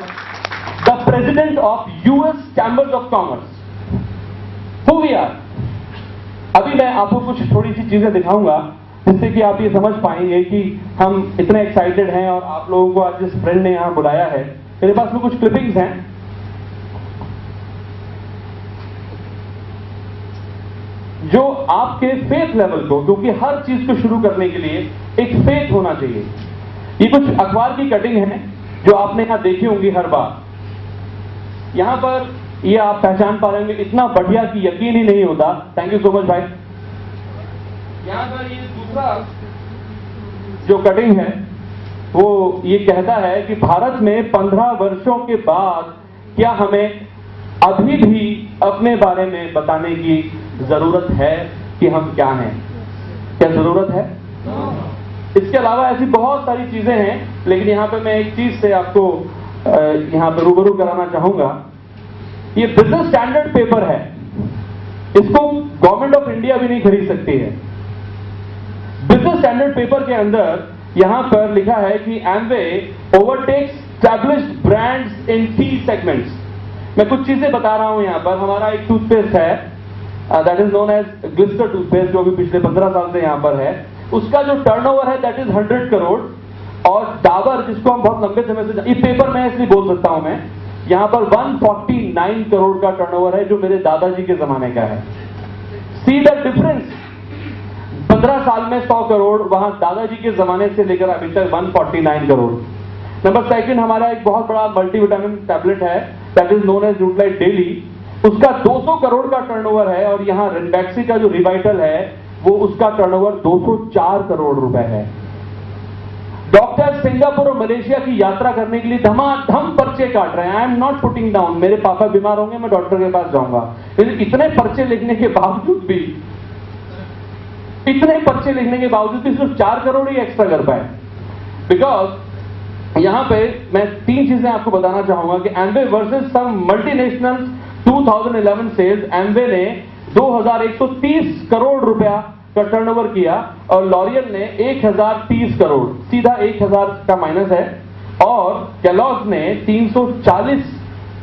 [SPEAKER 1] the president of US Chambers of Commerce. Who we are? अभी मैं आपको कुछ थोड़ी सी चीजें दिखाऊंगा जिससे कि आप ये समझ पाएंगे कि हम इतने एक्साइटेड हैं, और आप लोगों को आज जिस फ्रेंड ने यहां बुलाया है, मेरे पास में कुछ क्लिपिंग्स हैं. जो आपके फेथ लेवल को, क्योंकि हर चीज को शुरू करने के लिए एक फेथ होना चाहिए. ये कुछ अखबार की कटिंग है जो आपने यहां देखी होंगी हर बार. यहां पर ये आप पहचान पा रहे होंगे, इतना बढ़िया कि यकीन ही नहीं होता. थैंक यू सो मच भाई. यहां पर ये दूसरा जो कटिंग है वो ये कहता है कि भारत में 15 वर्षों के बाद क्या हमें अभी भी अपने बारे में बताने की जरूरत है कि हम क्या हैं? क्या जरूरत है? इसके अलावा ऐसी बहुत सारी चीजें हैं, लेकिन यहां पे मैं एक चीज से आपको यहां पे रूबरू कराना चाहूंगा. ये बिजनेस स्टैंडर्ड पेपर है, इसको गवर्नमेंट ऑफ इंडिया भी नहीं खरीद सकती है. बिजनेस स्टैंडर्ड पेपर के अंदर यहां पर लिखा है कि एमवे ओवरटेक्स एस्टैब्लिश्ड ब्रांड्स इन की सेगमेंट्स. मैं कुछ चीजें बता रहा हूं. यहां पर हमारा एक टूथपेस्ट है, that is known as Glister toothpaste, जो भी पिछले 15 साल से यहां पर है. उसका जो टर्नओवर है दैट इज 100 करोड़. और डाबर, जिसको हम बहुत लंबे समय से, इस पेपर में इसलिए बोल सकता हूं मैं, यहां पर 149 करोड़ का टर्नओवर है, जो मेरे दादाजी के जमाने का है. See the difference. 15 साल में 100 करोड़, वहां दादाजी के जमाने से लेकर अभी तक 149 करोड़. नंबर सेकंड, हमारा एक बहुत बड़ा मल्टीविटामिन टैबलेट है, that is known as Nutrilite daily. उसका 200 करोड़ का टर्नओवर है. और यहां रेनबैक्सी का जो रिवाइटल है वो उसका टर्नओवर 204 करोड़ रुपए है. डॉक्टर सिंगापुर और मलेशिया की यात्रा करने के लिए धमाधम पर्चे काट रहे हैं. आई एम नॉट पुटिंग डाउन. मेरे पापा बीमार होंगे, मैं डॉक्टर के पास जाऊंगा. इतने पर्चे लिखने के बावजूद भी, सिर्फ 4 करोड़ ही एक्स्ट्रा कर पाए. बिकॉज यहां पे मैं 3 चीजें आपको बताना चाहूंगा कि एमवे वर्सेस सम मल्टीनेशनल 2011 सेल्स, एमवे ने 2130 करोड़ रुपया का टर्नओवर किया और लॉरियल ने 1030 करोड़, सीधा 1000 का माइनस है. और केलॉग्स ने 340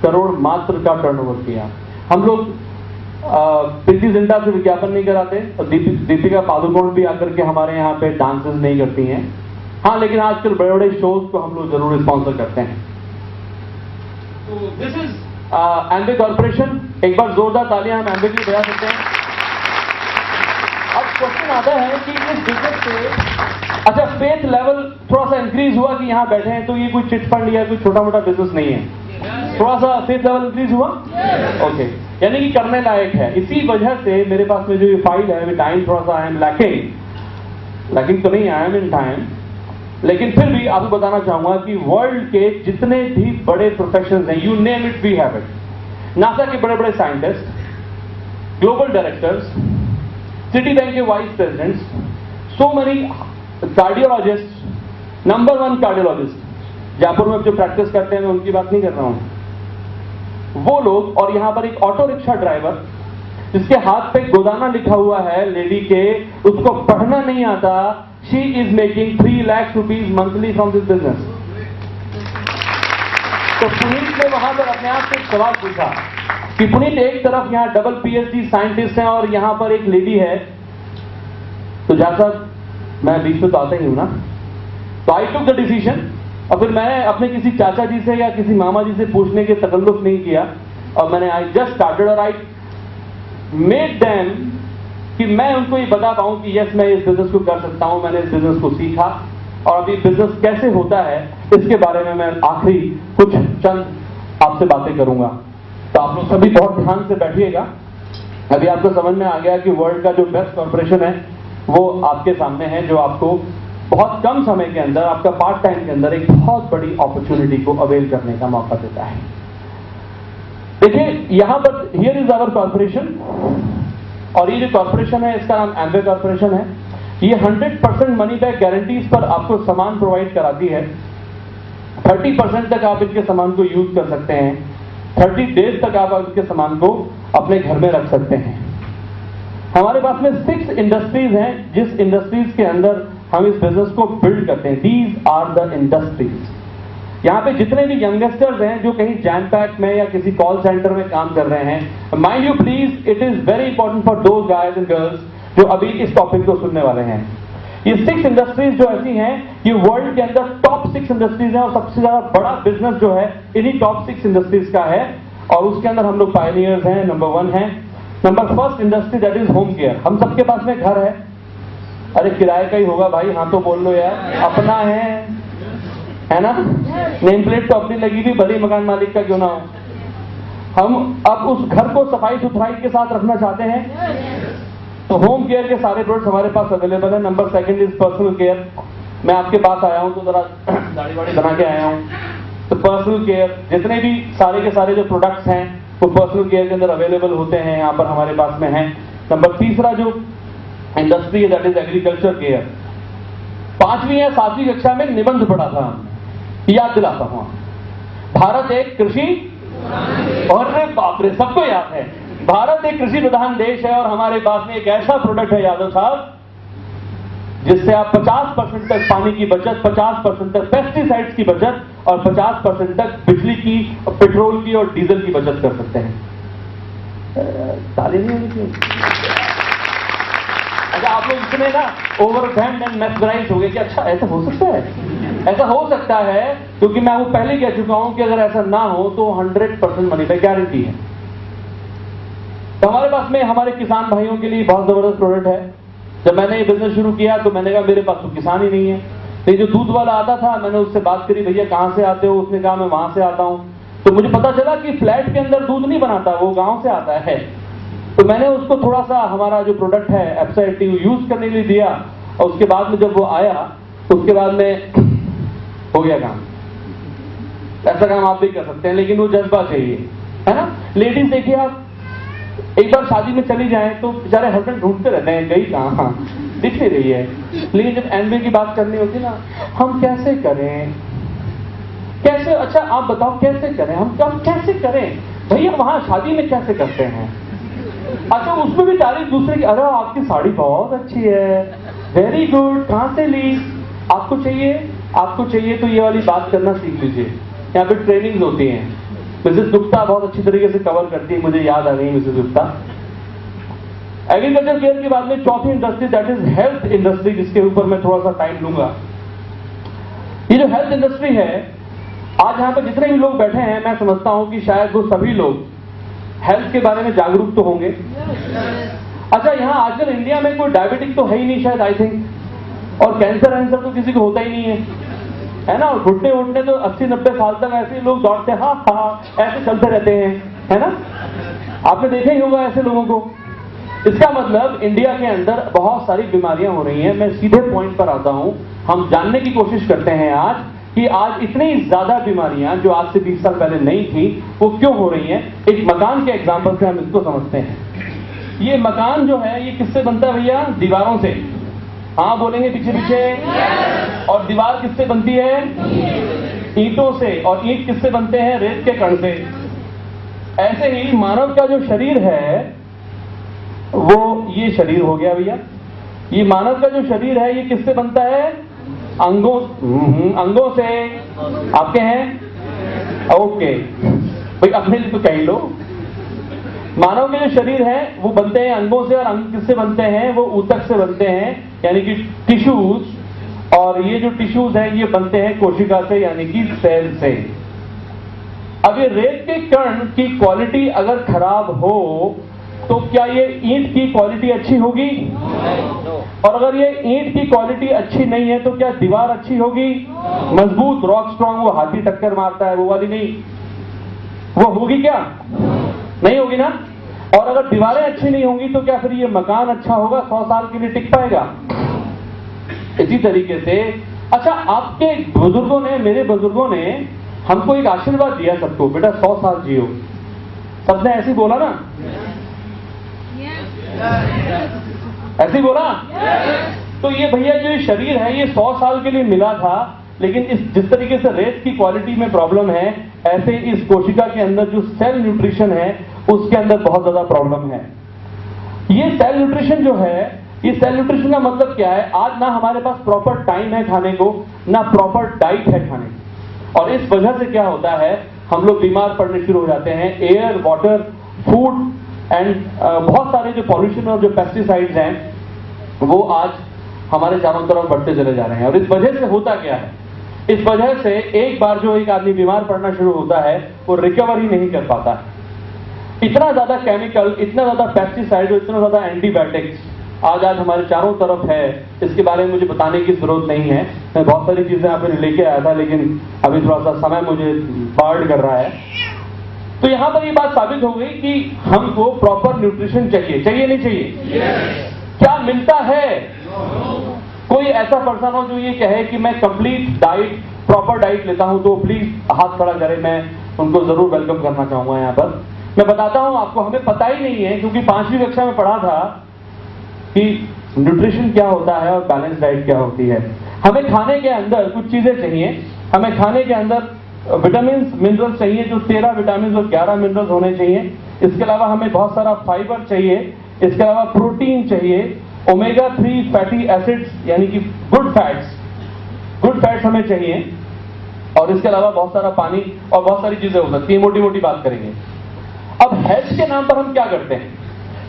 [SPEAKER 1] करोड़ मात्र का टर्नओवर किया. हम लोग प्रीति जिंटा से विज्ञापन नहीं कराते, और दीपिका पादुकोण भी आकर के हमारे यहाँ पे डांसेस नहीं करती हैं. हाँ, लेकिन आजकल बड़े बड़े शोज को हम लोग जरूर स्पॉन्सर करते हैं. तो दिस इज एमवे कॉर्पोरेशन. एक बार जोरदार तालियां हम एमवे के लिए बजा सकते हैं. अब क्वेश्चन आता है कि इस बिजनेस से, अच्छा, फेथ लेवल थोड़ा सा इंक्रीज हुआ कि यहाँ बैठे हैं तो ये कोई चिट फंड या कोई छोटा मोटा बिजनेस नहीं है. थोड़ा सा फेथ लेवल इंक्रीज हुआ. ओके, यानी कि करने लायक है. इसी वजह से मेरे पास में जो ये फाइल है, टाइम थोड़ा सा आई एम लैकिंग तो नहीं, आई एम इन टाइम, लेकिन फिर भी आपको बताना चाहूंगा कि वर्ल्ड के जितने भी बड़े प्रोफेशनल्स हैं, you name it, we have it. NASA के बड़े बड़े scientist, global directors, Citibank के vice presidents, so many cardiologist, number 1 cardiologist Jaipur में जो प्रैक्टिस करते हैं, मैं उनकी बात नहीं कर रहा हूं, वो लोग. और यहां पर एक ऑटो रिक्शा ड्राइवर जिसके हाथ पे गोदाना लिखा हुआ है लेडी के, उसको पढ़ना नहीं आता. She is making 3 lakh rupees monthly from this business. तो पुनीत ने वहां पर अपने आप से एक सवाल पूछा कि पुनीत, एक तरफ यहां डबल PhD साइंटिस्ट हैं और यहां पर एक लेडी है, तो जैसा मैं बीच में तो आता ही हूं ना. तो आई टुक द डिसीजन. और फिर मैंने अपने किसी चाचा जी से या किसी मामा जी से पूछने के तकल्लुफ नहीं किया, और मैंने आई जस्ट स्टार्टेड और आई मेड देम कि मैं उनको ये बता पाऊं कि यस, मैं इस बिजनेस को कर सकता हूं. मैंने इस बिजनेस को सीखा, और अभी बिजनेस कैसे होता है इसके बारे में मैं आखिरी कुछ चंद आपसे बातें करूंगा. तो आप लोग सभी बहुत ध्यान से बैठिएगा. अभी आपको समझ में आ गया कि वर्ल्ड का जो बेस्ट कॉर्पोरेशन है वो आपके सामने है, जो आपको बहुत कम समय के अंदर, आपका पार्ट टाइम के अंदर एक बहुत बड़ी अपॉर्चुनिटी को अवेल करने का मौका देता है. देखिए यहां पर, हियर इज आवर कॉर्पोरेशन. और ये जो कॉर्पोरेशन है इसका नाम एम्बे कॉर्पोरेशन है। ये 100% मनी बैक गारंटीज पर आपको सामान प्रोवाइड कराती है। 30% तक आप इनके सामान को यूज कर सकते हैं, 30 डेज तक आप इनके सामान को अपने घर में रख सकते हैं। हमारे पास में 6 इंडस्ट्रीज हैं जिस इंडस्ट्रीज के अंदर हम इस बिजनेस को बिल्ड करते हैं। These are the industries. यहाँ पे जितने भी यंगस्टर्स हैं जो कहीं जैम पैक में या किसी कॉल सेंटर में काम कर रहे हैं, mind you please, it is very important for those guys and girls जो अभी इस टॉपिक को सुनने वाले हैं। ये 6 इंडस्ट्रीज जो ऐसी हैं, ये वर्ल्ड के अंदर टॉप 6 इंडस्ट्रीज हैं और सबसे ज्यादा बड़ा बिजनेस जो है इन्हीं टॉप 6 इंडस्ट्रीज का है और उसके अंदर हम लोग पायनियर्स हैं। नंबर 1 है, number first industry that is home care. हम सबके पास में घर है, अरे किराए का ही होगा भाई, हाँ तो बोल लो यार, अपना है ना, नेम प्लेट तो अपनी लगी हुई, भले मकान मालिक का क्यों ना हो। हम अब उस घर को सफाई सुथराई के साथ रखना चाहते हैं तो होम केयर के सारे प्रोडक्ट्स हमारे पास अवेलेबल है। Number 2 is personal care. मैं आपके पास आया हूं तो जरा दाढ़ी वाड़ी बना के आया हूं, तो पर्सनल केयर जितने भी सारे के सारे जो प्रोडक्ट्स हैं वो पर्सनल केयर के अंदर अवेलेबल होते हैं, यहाँ पर हमारे पास में है। नंबर 3 जो इंडस्ट्री है दैट इज एग्रीकल्चर केयर। 5वीं या 7वीं कक्षा में निबंध पढ़ा था, याद दिलाता हूं। भारत एक कृषि, और बाप रे सबको याद है, भारत एक कृषि प्रधान देश है और हमारे पास में एक ऐसा प्रोडक्ट है यादव साहब जिससे आप 50% तक पानी की बचत, 50% तक पेस्टिसाइड्स की बचत और 50% तक बिजली की, पेट्रोल की और डीजल की बचत कर सकते हैं। ताली नहीं होनी चाहिए। अच्छा, आप लोग इतने ना ओवरवेल्म्ड एंड मेस्मराइज्ड हो गए कि अच्छा ऐसा हो सकता है, ऐसा हो सकता है, क्योंकि मैं वो पहले कह चुका हूं कि अगर ऐसा ना हो तो 100% मनी बैक गारंटी है। तो हमारे पास में हमारे किसान भाइयों के लिए बहुत जबरदस्त प्रोडक्ट है। जब मैंने ये बिजनेस शुरू किया तो मैंने कहा मेरे पास तो किसान ही नहीं है। तो जो दूध वाला आता था, मैंने उससे बात करी, भैया कहां से आते हो? उसने कहा मैं वहां से आता हूं। तो मुझे पता चला कि फ्लैट के अंदर दूध नहीं बनाता, वो गांव से आता है। तो मैंने उसको थोड़ा सा हमारा जो प्रोडक्ट है एप्सा एक्टिव यूज करने के लिए दिया और उसके बाद में जब वो आया उसके बाद में हो गया काम। ऐसा काम आप भी कर सकते हैं, लेकिन वो जज्बा चाहिए, है ना। लेडीज देखिए, आप एक बार शादी में चली जाएं तो बेचारे हस्बैंड ढूंढते रहते हैं, गई कहां, दिख नहीं रही है। लेकिन जब एनबी की बात करनी होती ना, हम कैसे करें, कैसे, अच्छा आप बताओ कैसे करें, हम कैसे करें भैया, वहां शादी में कैसे करते हैं। अच्छा, उसमें भी तारीफ दूसरे की, अरे आपकी साड़ी बहुत अच्छी है, वेरी गुड, कहां से ली, आपको चाहिए तो ये वाली बात करना सीख लीजिए। यहाँ पे ट्रेनिंग्स होती हैं, मिसेस गुप्ता बहुत अच्छी तरीके से कवर करती है, मुझे याद आ गई मिसेस गुप्ता। एग्रीकल्चर केयर के बाद में 4थी industry that is health industry, जिसके ऊपर मैं थोड़ा सा टाइम लूंगा। ये जो हेल्थ इंडस्ट्री है, आज यहाँ पे जितने भी लोग बैठे हैं, मैं समझता हूं कि शायद वो सभी लोग हेल्थ के बारे में जागरूक तो होंगे। अच्छा, यहाँ आजकल इंडिया में कोई डायबिटिक तो है ही नहीं शायद, आई थिंक, और कैंसर तो किसी को होता ही नहीं है ना। और घुटने उठने तो 80-90 साल तक ऐसे लोग दौड़ते हैं, हाँ ऐसे चलते रहते हैं, है ना। आपने देखा ही होगा ऐसे लोगों को। इसका मतलब इंडिया के अंदर बहुत सारी बीमारियां हो रही हैं। मैं सीधे पॉइंट पर आता हूं। हम जानने की कोशिश करते हैं आज कि आज इतनी ज्यादा बीमारियां जो आज से 20 साल पहले नहीं थी, वो क्यों हो रही हैं। एक मकान के एग्जाम्पल से हम इसको समझते हैं। ये मकान जो है ये किससे बनता है भैया? दीवारों से। हाँ बोलेंगे पीछे पीछे। और दीवार किससे बनती है? ईंटों से। और ईंट किससे बनते हैं? रेत के कण से। ऐसे ही मानव का जो शरीर है वो ये शरीर हो गया भैया। ये मानव का जो शरीर है ये किससे बनता है? अंगों से। आपके हैं? ओके भाई, अपने लिए तो कह लो। मानव के जो शरीर है वो बनते हैं अंगों से, और अंग किससे बनते हैं? वो ऊतक से बनते हैं, यानी कि टिश्यूज। और ये जो टिश्यूज हैं ये बनते हैं कोशिका से, यानी कि सेल से। अब ये रेत के कण की क्वालिटी अगर खराब हो तो क्या ये ईंट की क्वालिटी अच्छी होगी? और अगर ये ईंट की क्वालिटी अच्छी नहीं है तो क्या दीवार अच्छी होगी? मजबूत, रॉक स्ट्रॉन्ग, वो हाथी टक्कर मारता है वो वाली नहीं, वो होगी क्या? नहीं होगी ना। और अगर दीवारें अच्छी नहीं होंगी तो क्या फिर ये मकान अच्छा होगा? 100 साल के लिए टिक पाएगा? इसी तरीके से अच्छा, आपके बुजुर्गों ने, मेरे बुजुर्गों ने हमको एक आशीर्वाद दिया सबको, बेटा 100 साल जियो। सबने ऐसे ही बोला ना? ऐसे ही बोला? तो ये भैया जो शरीर है ये 100 साल के लिए मिला था, लेकिन जिस तरीके से रेत की क्वालिटी में प्रॉब्लम है, ऐसे इस कोशिका के अंदर जो सेल न्यूट्रिशन है उसके अंदर बहुत ज्यादा प्रॉब्लम है। ये सेल न्यूट्रिशन जो है, ये सेल न्यूट्रिशन का मतलब क्या है? आज ना हमारे पास प्रॉपर टाइम है खाने को, ना प्रॉपर डाइट है खाने की, और इस वजह से क्या होता है, हम लोग बीमार पड़ने शुरू हो जाते हैं। एयर, वाटर, फूड एंड बहुत सारे जो पॉल्यूशन और जो पेस्टिसाइड्स हैं वो आज हमारे चारों तरफ बढ़ते चले जा रहे हैं। और इस वजह से होता क्या है, इस वजह से एक बार जो एक आदमी बीमार पड़ना शुरू होता है वो रिकवर ही नहीं कर पाता। इतना ज्यादा केमिकल, इतना ज्यादा पेस्टिसाइड, इतना ज्यादा एंटीबायोटिक्स आज हमारे चारों तरफ है, इसके बारे में मुझे बताने की जरूरत नहीं है। मैं बहुत सारी चीजें यहाँ पे लेके आया था, लेकिन अभी थोड़ा सा समय मुझे बार्ड कर रहा है। तो यहां पर ये बात साबित हो गई कि हमको प्रॉपर न्यूट्रिशन चाहिए, चाहिए नहीं चाहिए? क्या मिलता है? कोई ऐसा पर्सन हो जो ये कहे कि मैं कंप्लीट डाइट, प्रॉपर डाइट लेता हूं, तो प्लीज हाथ खड़ा करें, मैं उनको जरूर वेलकम करना चाहूंगा। यहाँ पर मैं बताता हूं आपको, हमें पता ही नहीं है, क्योंकि 5वीं कक्षा में पढ़ा था कि न्यूट्रिशन क्या होता है और बैलेंस डाइट क्या होती है। हमें खाने के अंदर कुछ चीजें चाहिए, हमें खाने के अंदर विटामिन मिनरल्स चाहिए, जो 13 विटामिन और 11 मिनरल्स होने चाहिए। इसके अलावा हमें बहुत सारा फाइबर चाहिए, इसके अलावा प्रोटीन चाहिए, ओमेगा 3 फैटी एसिड्स यानी कि गुड फैट्स हमें चाहिए, और इसके अलावा बहुत सारा पानी और बहुत सारी चीजें हो सकती है। मोटी मोटी बात करेंगे। अब हेल्थ के नाम पर हम क्या करते हैं?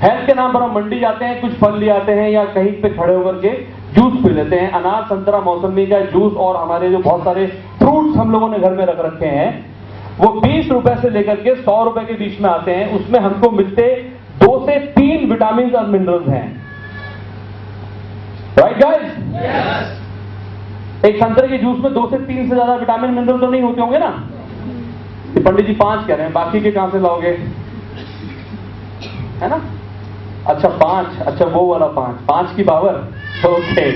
[SPEAKER 1] हेल्थ के नाम पर हम मंडी जाते हैं, कुछ फल ले आते हैं या कहीं पे खड़े होकर के जूस पी लेते हैं। अनार, संतरा, मौसमी का जूस और हमारे जो बहुत सारे फ्रूट्स हम लोगों ने घर में रख रखे हैं, वो 20 रुपए से लेकर के 100 रुपए के बीच में आते हैं। उसमें हमको मिलते 2 से 3 विटामिन और मिनरल्स हैं। Right guys? एक संतरे के जूस में 2 से 3 से ज्यादा विटामिन मिनरल तो नहीं होते होंगे ना? पंडित जी 5 कह रहे हैं, बाकी के कहां से लाओगे? है ना? अच्छा 5, अच्छा वो वाला 5 की पावर। ओके,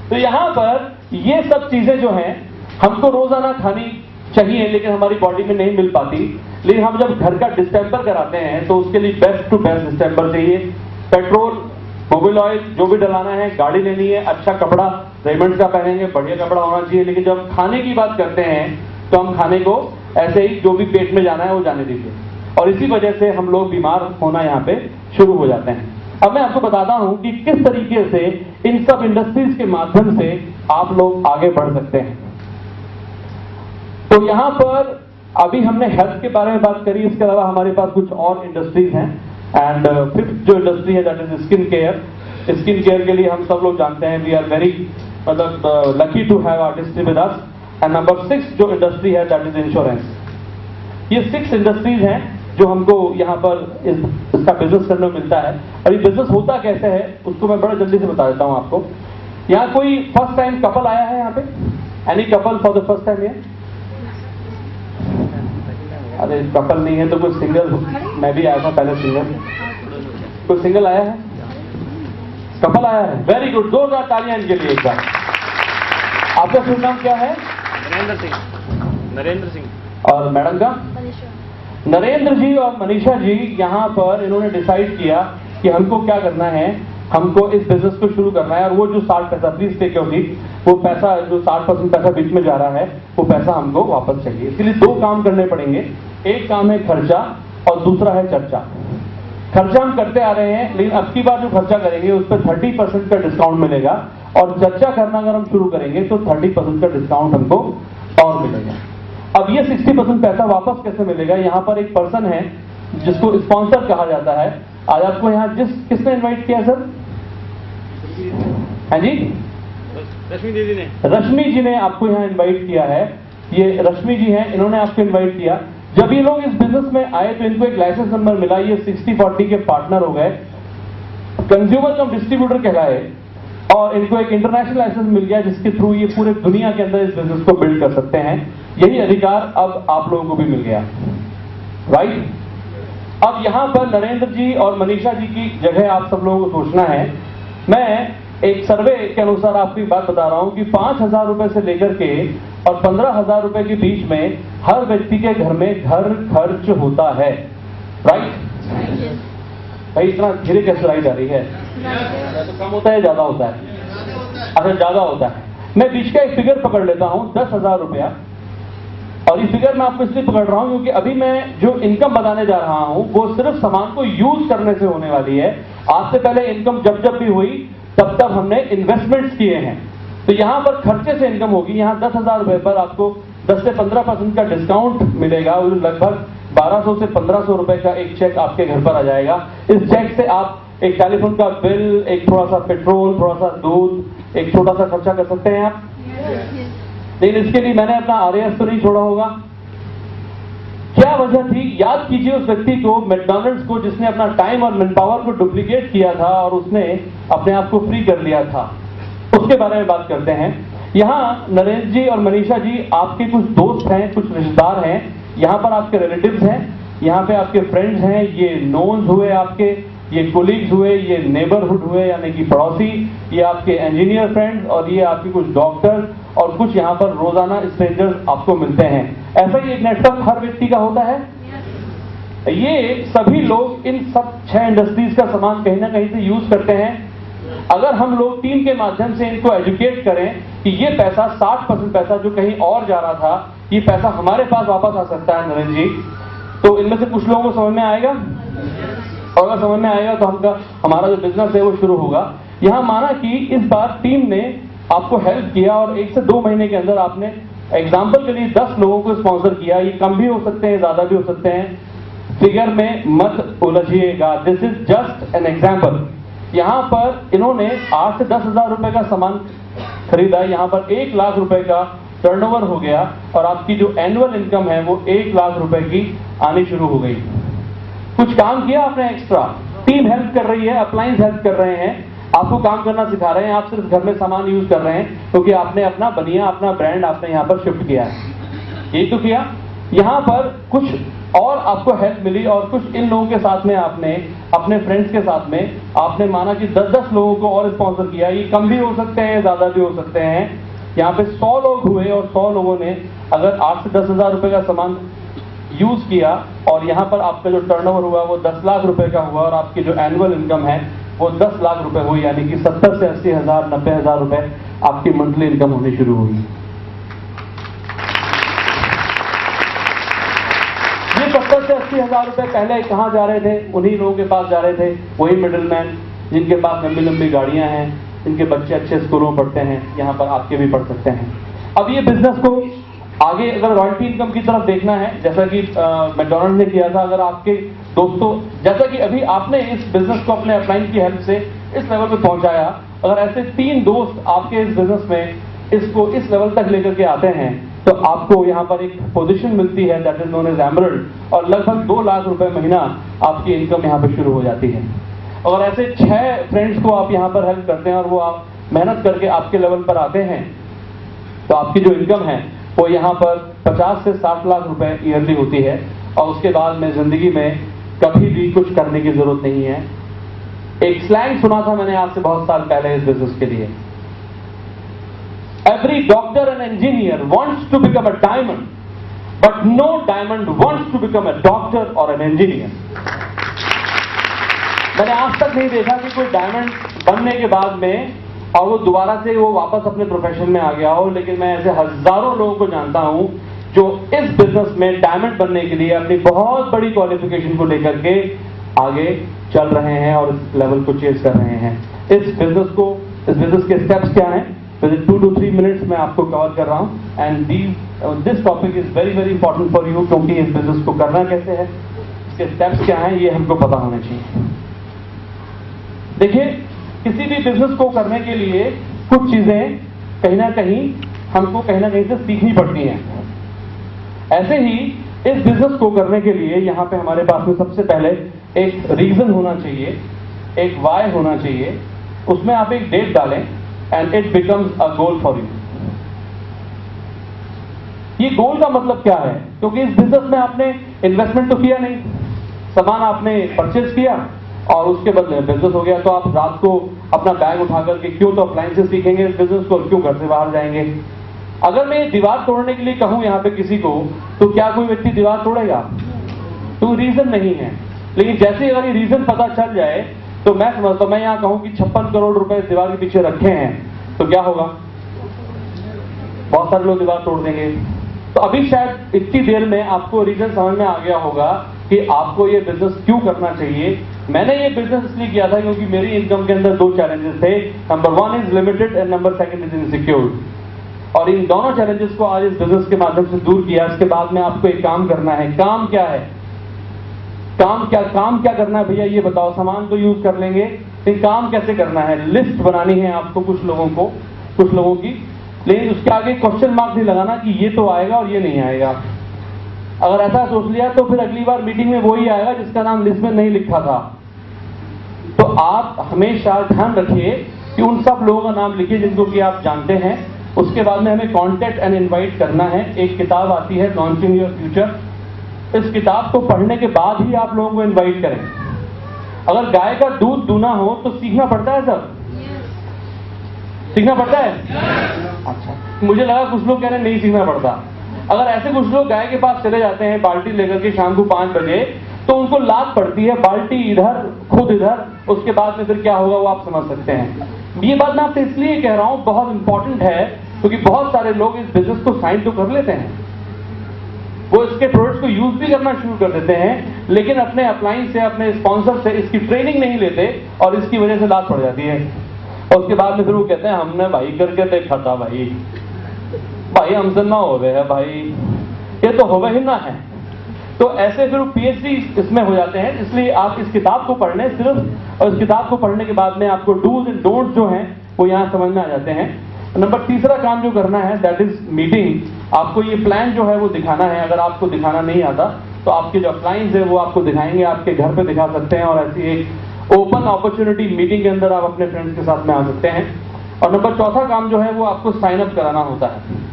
[SPEAKER 1] तो यहां पर ये सब चीजें जो हैं हमको रोजाना खानी चाहिए, लेकिन हमारी बॉडी में नहीं मिल पाती। लेकिन हम जब घर का डिस्टेंपर कराते हैं तो उसके लिए बेस्ट टू बेस्ट डिस्टेंपर चाहिए। पेट्रोल, मोबिल ऑयल जो भी डलाना है, गाड़ी लेनी है, अच्छा कपड़ा रेमंड का पहनेंगे, बढ़िया कपड़ा होना चाहिए। लेकिन जब खाने की बात करते हैं तो हम खाने को ऐसे ही जो भी पेट में जाना है वो जाने दीजिए, और इसी वजह से हम लोग बीमार होना यहाँ पे शुरू हो जाते हैं। अब मैं आपको बताता हूं कि किस तरीके से इन सब इंडस्ट्रीज के माध्यम से आप लोग आगे बढ़ सकते हैं। तो यहां पर अभी हमने हेल्थ के बारे में बात करी, इसके अलावा हमारे पास कुछ और इंडस्ट्रीज हैं। एंड फिफ्थ जो इंडस्ट्री है that is skin care. Skin care के लिए हम सब लोग जानते हैं we are very lucky to have artist with us. And number 6 जो इंडस्ट्री है दैट इज इंश्योरेंस। ये 6 इंडस्ट्रीज हैं जो हमको यहाँ पर इसका बिजनेस करने में मिलता है। और ये बिजनेस होता कैसे है उसको मैं बड़ा जल्दी से बता देता हूँ आपको। यहाँ कोई फर्स्ट टाइम कपल आया है यहाँ पे? Any couple for the first time है? अरे कपल नहीं है तो कोई सिंगल, मैं भी आया था पहले सिंगल। कोई सिंगल आया है? कपल आया है, वेरी गुड, जोरदार तालियां इनके लिए एक बार। आपका शुभ नाम क्या है?
[SPEAKER 2] नरेंद्र सिंह।
[SPEAKER 1] और मैडम का? नरेंद्र जी और मनीषा जी यहाँ पर इन्होंने डिसाइड किया कि हमको क्या करना है, हमको इस बिजनेस को शुरू करना है। और वो जो 60 पैसा, प्लीज टेक योर सीट, वो पैसा जो 60% पैसा बीच में जा रहा है वो पैसा हमको वापस चाहिए। इसलिए 2 काम करने पड़ेंगे। एक काम है खर्चा और दूसरा है चर्चा। खर्चा हम करते आ रहे हैं, लेकिन अब की बार जो खर्चा करेंगे उस पर 30% का डिस्काउंट मिलेगा, और चर्चा करना अगर हम शुरू करेंगे तो 30% का डिस्काउंट हमको और मिलेगा। अब ये 60% पैसा वापस कैसे मिलेगा? यहाँ पर एक पर्सन है जिसको स्पॉन्सर कहा जाता है। आज आपको यहाँ किसने इनवाइट किया सर? हाँ जी,
[SPEAKER 2] रश्मि दीदी ने।
[SPEAKER 1] रश्मि जी ने आपको यहाँ इनवाइट किया है। ये रश्मि जी हैं, इन्होंने आपको इनवाइट किया। जब ये लोग इस बिजनेस में आए तो इनको एक लाइसेंस नंबर मिला, ये 60-40 के पार्टनर हो गए, कंज्यूमर कम डिस्ट्रीब्यूटर कहलाए, और इनको एक इंटरनेशनल लाइसेंस मिल गया जिसके थ्रू ये पूरे दुनिया के अंदर इस बिजनेस को बिल्ड कर सकते हैं। यही अधिकार अब आप लोगों को भी मिल गया, राइट? अब यहाँ पर नरेंद्र जी और मनीषा जी की जगह आप सब लोगों को सोचना है। मैं एक सर्वे के अनुसार आपको बात बता रहा हूं कि 5,000 रुपए से लेकर के और 15,000 रुपए के बीच में हर व्यक्ति के घर में घर खर्च होता है, राइट? भाई इतना धीरे कैसे चलाई जा रही है? तो कम होता है ज्यादा होता है? अच्छा ज्यादा होता है। मैं बीच का एक फिगर पकड़ लेता हूं, 10,000 रुपया। और ये फिगर मैं आपको इसलिए पकड़ रहा हूं क्योंकि अभी मैं जो इनकम बताने जा रहा हूं वो सिर्फ सामान को यूज करने से होने वाली है। आज से पहले इनकम जब जब भी हुई तब तब हमने इन्वेस्टमेंट्स किए हैं। तो यहां पर खर्चे से इनकम होगी। यहां 10,000 रुपए पर आपको 10 से 15% का डिस्काउंट मिलेगा। लगभग 1200 से 1500 रुपए का एक चेक आपके घर पर आ जाएगा। इस चेक से आप एक टेलीफोन का बिल, एक थोड़ा सा पेट्रोल, थोड़ा सा दूध, एक छोटा सा खर्चा कर सकते हैं आप। लेकिन इसके लिए मैंने अपना RAS तो नहीं छोड़ा होगा। क्या वजह थी? याद कीजिए उस व्यक्ति को, मैकडॉनल्ड्स को, जिसने अपना टाइम और मैन पावर को डुप्लीकेट किया था और उसने अपने आप को फ्री कर लिया था। उसके बारे में बात करते हैं। यहाँ नरेश जी और मनीषा जी आपके कुछ दोस्त हैं, कुछ रिश्तेदार हैं, यहाँ पर आपके रिलेटिव्स हैं, यहाँ पे आपके फ्रेंड्स हैं, ये नोन्स हुए आपके, ये कोलीग्स हुए, ये नेबरहुड हुए यानी कि पड़ोसी, ये आपके इंजीनियर फ्रेंड्स और ये आपके कुछ डॉक्टर्स और कुछ यहाँ पर रोजाना स्ट्रेंजर्स आपको मिलते हैं। ऐसा ही एक नेटवर्क हर व्यक्ति का होता है। ये सभी लोग इन सब 6 इंडस्ट्रीज का सामान कहीं ना कहीं से यूज करते हैं। अगर हम लोग टीम के माध्यम से इनको एजुकेट करें कि ये पैसा 60% पैसा जो कहीं और जा रहा था, ये पैसा हमारे पास वापस आ सकता है नरेंद्र जी, तो इनमें से कुछ लोगों को समझ में आएगा। और अगर समझ में आएगा तो हमारा जो बिजनेस है वो शुरू होगा। यहां माना कि इस बार टीम ने आपको हेल्प किया और 1 से 2 महीने के अंदर आपने एग्जाम्पल के लिए 10 लोगों को स्पॉन्सर किया। ये कम भी हो सकते हैं, ज्यादा भी हो सकते हैं, फिगर में मत उलझिएगा। This is just an example. यहां पर इन्होंने 8 से 10,000 रुपए का सामान खरीदा, यहां पर 1 लाख रुपए का टर्नओवर हो गया और आपकी जो एनुअल इनकम है वो 1 लाख रुपए की आनी शुरू हो गई। कुछ काम किया आपने एक्स्ट्रा, टीम हेल्प कर रही है, अप्लायंस हेल्प कर रहे हैं, आपको काम करना सिखा रहे हैं, आप सिर्फ घर में सामान यूज कर रहे हैं क्योंकि आपने अपना बनिया, अपना ब्रांड आपने यहाँ पर शिफ्ट किया है। यही तो किया। यहाँ पर कुछ और आपको हेल्प मिली और कुछ इन लोगों के साथ में आपने अपने फ्रेंड्स के साथ में आपने माना कि 10-10 लोगों को और स्पॉन्सर किया। ये कम भी हो सकते हैं, ज्यादा भी हो सकते हैं। यहाँ पे 100 लोग हुए और 100 लोगों ने अगर 8 से 10,000 रुपए का सामान यूज किया और यहाँ पर आपका जो टर्नओवर हुआ वो 10 लाख रुपए का हुआ और आपकी जो एनुअल इनकम है वो 10 लाख रुपए हुई, यानी कि 70 से 80 हजार, 90 हजार रुपए आपकी मंथली इनकम होनी शुरू हुई। ये 70 से 80 हजार रुपए पहले कहाँ जा रहे थे? उन्हीं लोगों के पास जा रहे थे, वही मिडिलमैन जिनके पास लंबी लंबी गाड़ियां हैं, जिनके बच्चे अच्छे स्कूलों में पढ़ते हैं। यहाँ पर आपके भी पढ़ सकते हैं। अब ये बिजनेस को आगे अगर रॉयल्टी इनकम की तरफ देखना है, जैसा कि मैकडॉनल्ड ने किया था, अगर आपके दोस्तों, जैसा कि अभी आपने इस बिजनेस को अपने अपलाइन की हेल्प से इस लेवल पे पहुंचाया, अगर ऐसे 3 दोस्त आपके इस बिजनेस में इसको इस लेवल तक लेकर के आते हैं तो आपको यहाँ पर एक पोजीशन मिलती है that is known as emerald और लगभग 2 लाख रुपए महीना आपकी इनकम यहाँ पे शुरू हो जाती है। अगर ऐसे 6 फ्रेंड्स को आप यहाँ पर हेल्प करते हैं और वो आप मेहनत करके आपके लेवल पर आते हैं तो आपकी जो इनकम है वो यहाँ पर 50 से 60 लाख रुपए ईयरली होती है और उसके बाद में जिंदगी में कभी भी कुछ करने की जरूरत नहीं है। एक स्लैंग सुना था मैंने आज से बहुत साल पहले इस बिजनेस के लिए, every doctor and engineer wants to become a diamond but no diamond wants to become a doctor और एन इंजीनियर। मैंने आज तक नहीं देखा कि कोई डायमंड बनने के बाद में और वो दोबारा से वो वापस अपने प्रोफेशन में आ गया हो, लेकिन मैं ऐसे हजारों लोगों को जानता हूं जो इस बिजनेस में डायमंड बनने के लिए अपनी बहुत बड़ी क्वालिफिकेशन को लेकर के आगे चल रहे हैं और इस लेवल को चेज कर रहे हैं। इस बिजनेस के स्टेप्स क्या हैं, विद इन 2 to 3 मिनट्स में आपको कवर कर रहा हूं and this topic is very very important for you, क्योंकि इस बिजनेस को करना कैसे है, इसके स्टेप्स क्या हैं, ये हमको पता होने चाहिए। देखिए, किसी भी बिजनेस को करने के लिए कुछ चीजें कहीं ना कहीं हमको कहीं ना कहीं से सीखनी पड़ती हैं। ऐसे ही इस बिजनेस को करने के लिए यहाँ पे हमारे पास में सबसे पहले एक रीजन होना चाहिए, एक वाई होना चाहिए, उसमें आप एक डेट डालें and it becomes a goal for you. ये गोल का मतलब क्या है? क्योंकि इस बिजनेस में आपने इन्वेस्टमेंट तो किया नहीं, सामान आपने परचेज किया और उसके बदले बिजनेस हो गया, तो आप रात को अपना बैग उठा करके क्यों तो अप्लायंसेस सीखेंगे इस बिजनेस को, क्यों घर से बाहर जाएंगे। अगर मैं दीवार तोड़ने के लिए कहूं यहाँ पे किसी को, तो क्या कोई व्यक्ति दीवार तोड़ेगा? तो रीजन नहीं है। लेकिन जैसे ही अगर ये रीजन पता चल जाए तो मैं समझता हूं, मैं यहां कहूं कि 56 करोड़ रुपए दीवार के पीछे रखे हैं तो क्या होगा, बहुत सारे लोग दीवार तोड़ देंगे। तो अभी शायद इतनी देर में आपको रीजन समझ में आ गया होगा कि आपको ये बिजनेस क्यों करना चाहिए। मैंने ये बिजनेस इसलिए किया था क्योंकि मेरी इनकम के अंदर 2 चैलेंजेस थे, number 1 is limited and number 2 is insecure. और इन दोनों चैलेंजेस को आज इस बिजनेस के माध्यम से दूर किया। इसके बाद में आपको एक काम करना है। काम क्या है, काम क्या करना है भैया ये बताओ। सामान तो यूज कर लेंगे, लेकिन काम कैसे करना है, लिस्ट बनानी है आपको कुछ लोगों की, लेकिन उसके आगे क्वेश्चन मार्क नहीं लगाना कि ये तो आएगा और ये नहीं आएगा। अगर ऐसा सोच लिया तो फिर अगली बार मीटिंग में वही आएगा जिसका नाम लिस्ट में नहीं लिखा था। तो आप हमेशा ध्यान रखिए कि उन सब लोगों का नाम लिखिए जिनको कि आप जानते हैं। उसके बाद में हमें कॉन्टेक्ट एंड इनवाइट करना है। एक किताब आती है लॉन्चिंग योर फ्यूचर। इस किताब को पढ़ने के बाद ही आप लोगों को इनवाइट करें। अगर गाय का दूध दूना हो तो सीखना पड़ता है सर, सीखना पड़ता है। अच्छा, मुझे लगा कुछ लोग कह रहे हैं नहीं सीखना पड़ता। अगर ऐसे कुछ लोग गाय के पास चले जाते हैं बाल्टी लेकर के शाम को 5 बजे, तो उनको लात पड़ती है, बाल्टी इधर खुद इधर, उसके बाद में फिर क्या होगा वो आप समझ सकते हैं। ये बात मैं आपसे इसलिए कह रहा हूं, बहुत इंपॉर्टेंट है, क्योंकि बहुत सारे लोग इस बिजनेस को साइन तो कर लेते हैं, वो इसके प्रोडक्ट्स को यूज भी करना शुरू कर देते हैं, लेकिन अपने अप्लायंस से, अपने स्पॉन्सर से इसकी ट्रेनिंग नहीं लेते और इसकी वजह से लात पड़ जाती है। और उसके बाद में फिर वो कहते हैं हमने भाई करके देखा था, भाई हमसे ना हो गए है भाई, ये तो हो ही ना है। तो ऐसे फिर पीएचडी इसमें हो जाते हैं। इसलिए आप इस किताब को पढ़ लें सिर्फ, और इस किताब को पढ़ने के बाद में आपको डूज एंड डोंट्स जो हैं वो यहाँ समझ में आ जाते हैं। नंबर 3 काम जो करना है दैट इज मीटिंग। आपको ये प्लान जो है वो दिखाना है। अगर आपको दिखाना नहीं आता तो आपके जो क्लाइंट्स है वो आपको दिखाएंगे, आपके घर पे दिखा सकते हैं, और ऐसी एक ओपन अपॉर्चुनिटी मीटिंग के अंदर आप अपने फ्रेंड्स के साथ में आ सकते हैं। और नंबर 4 काम जो है वो आपको साइन अप कराना होता है।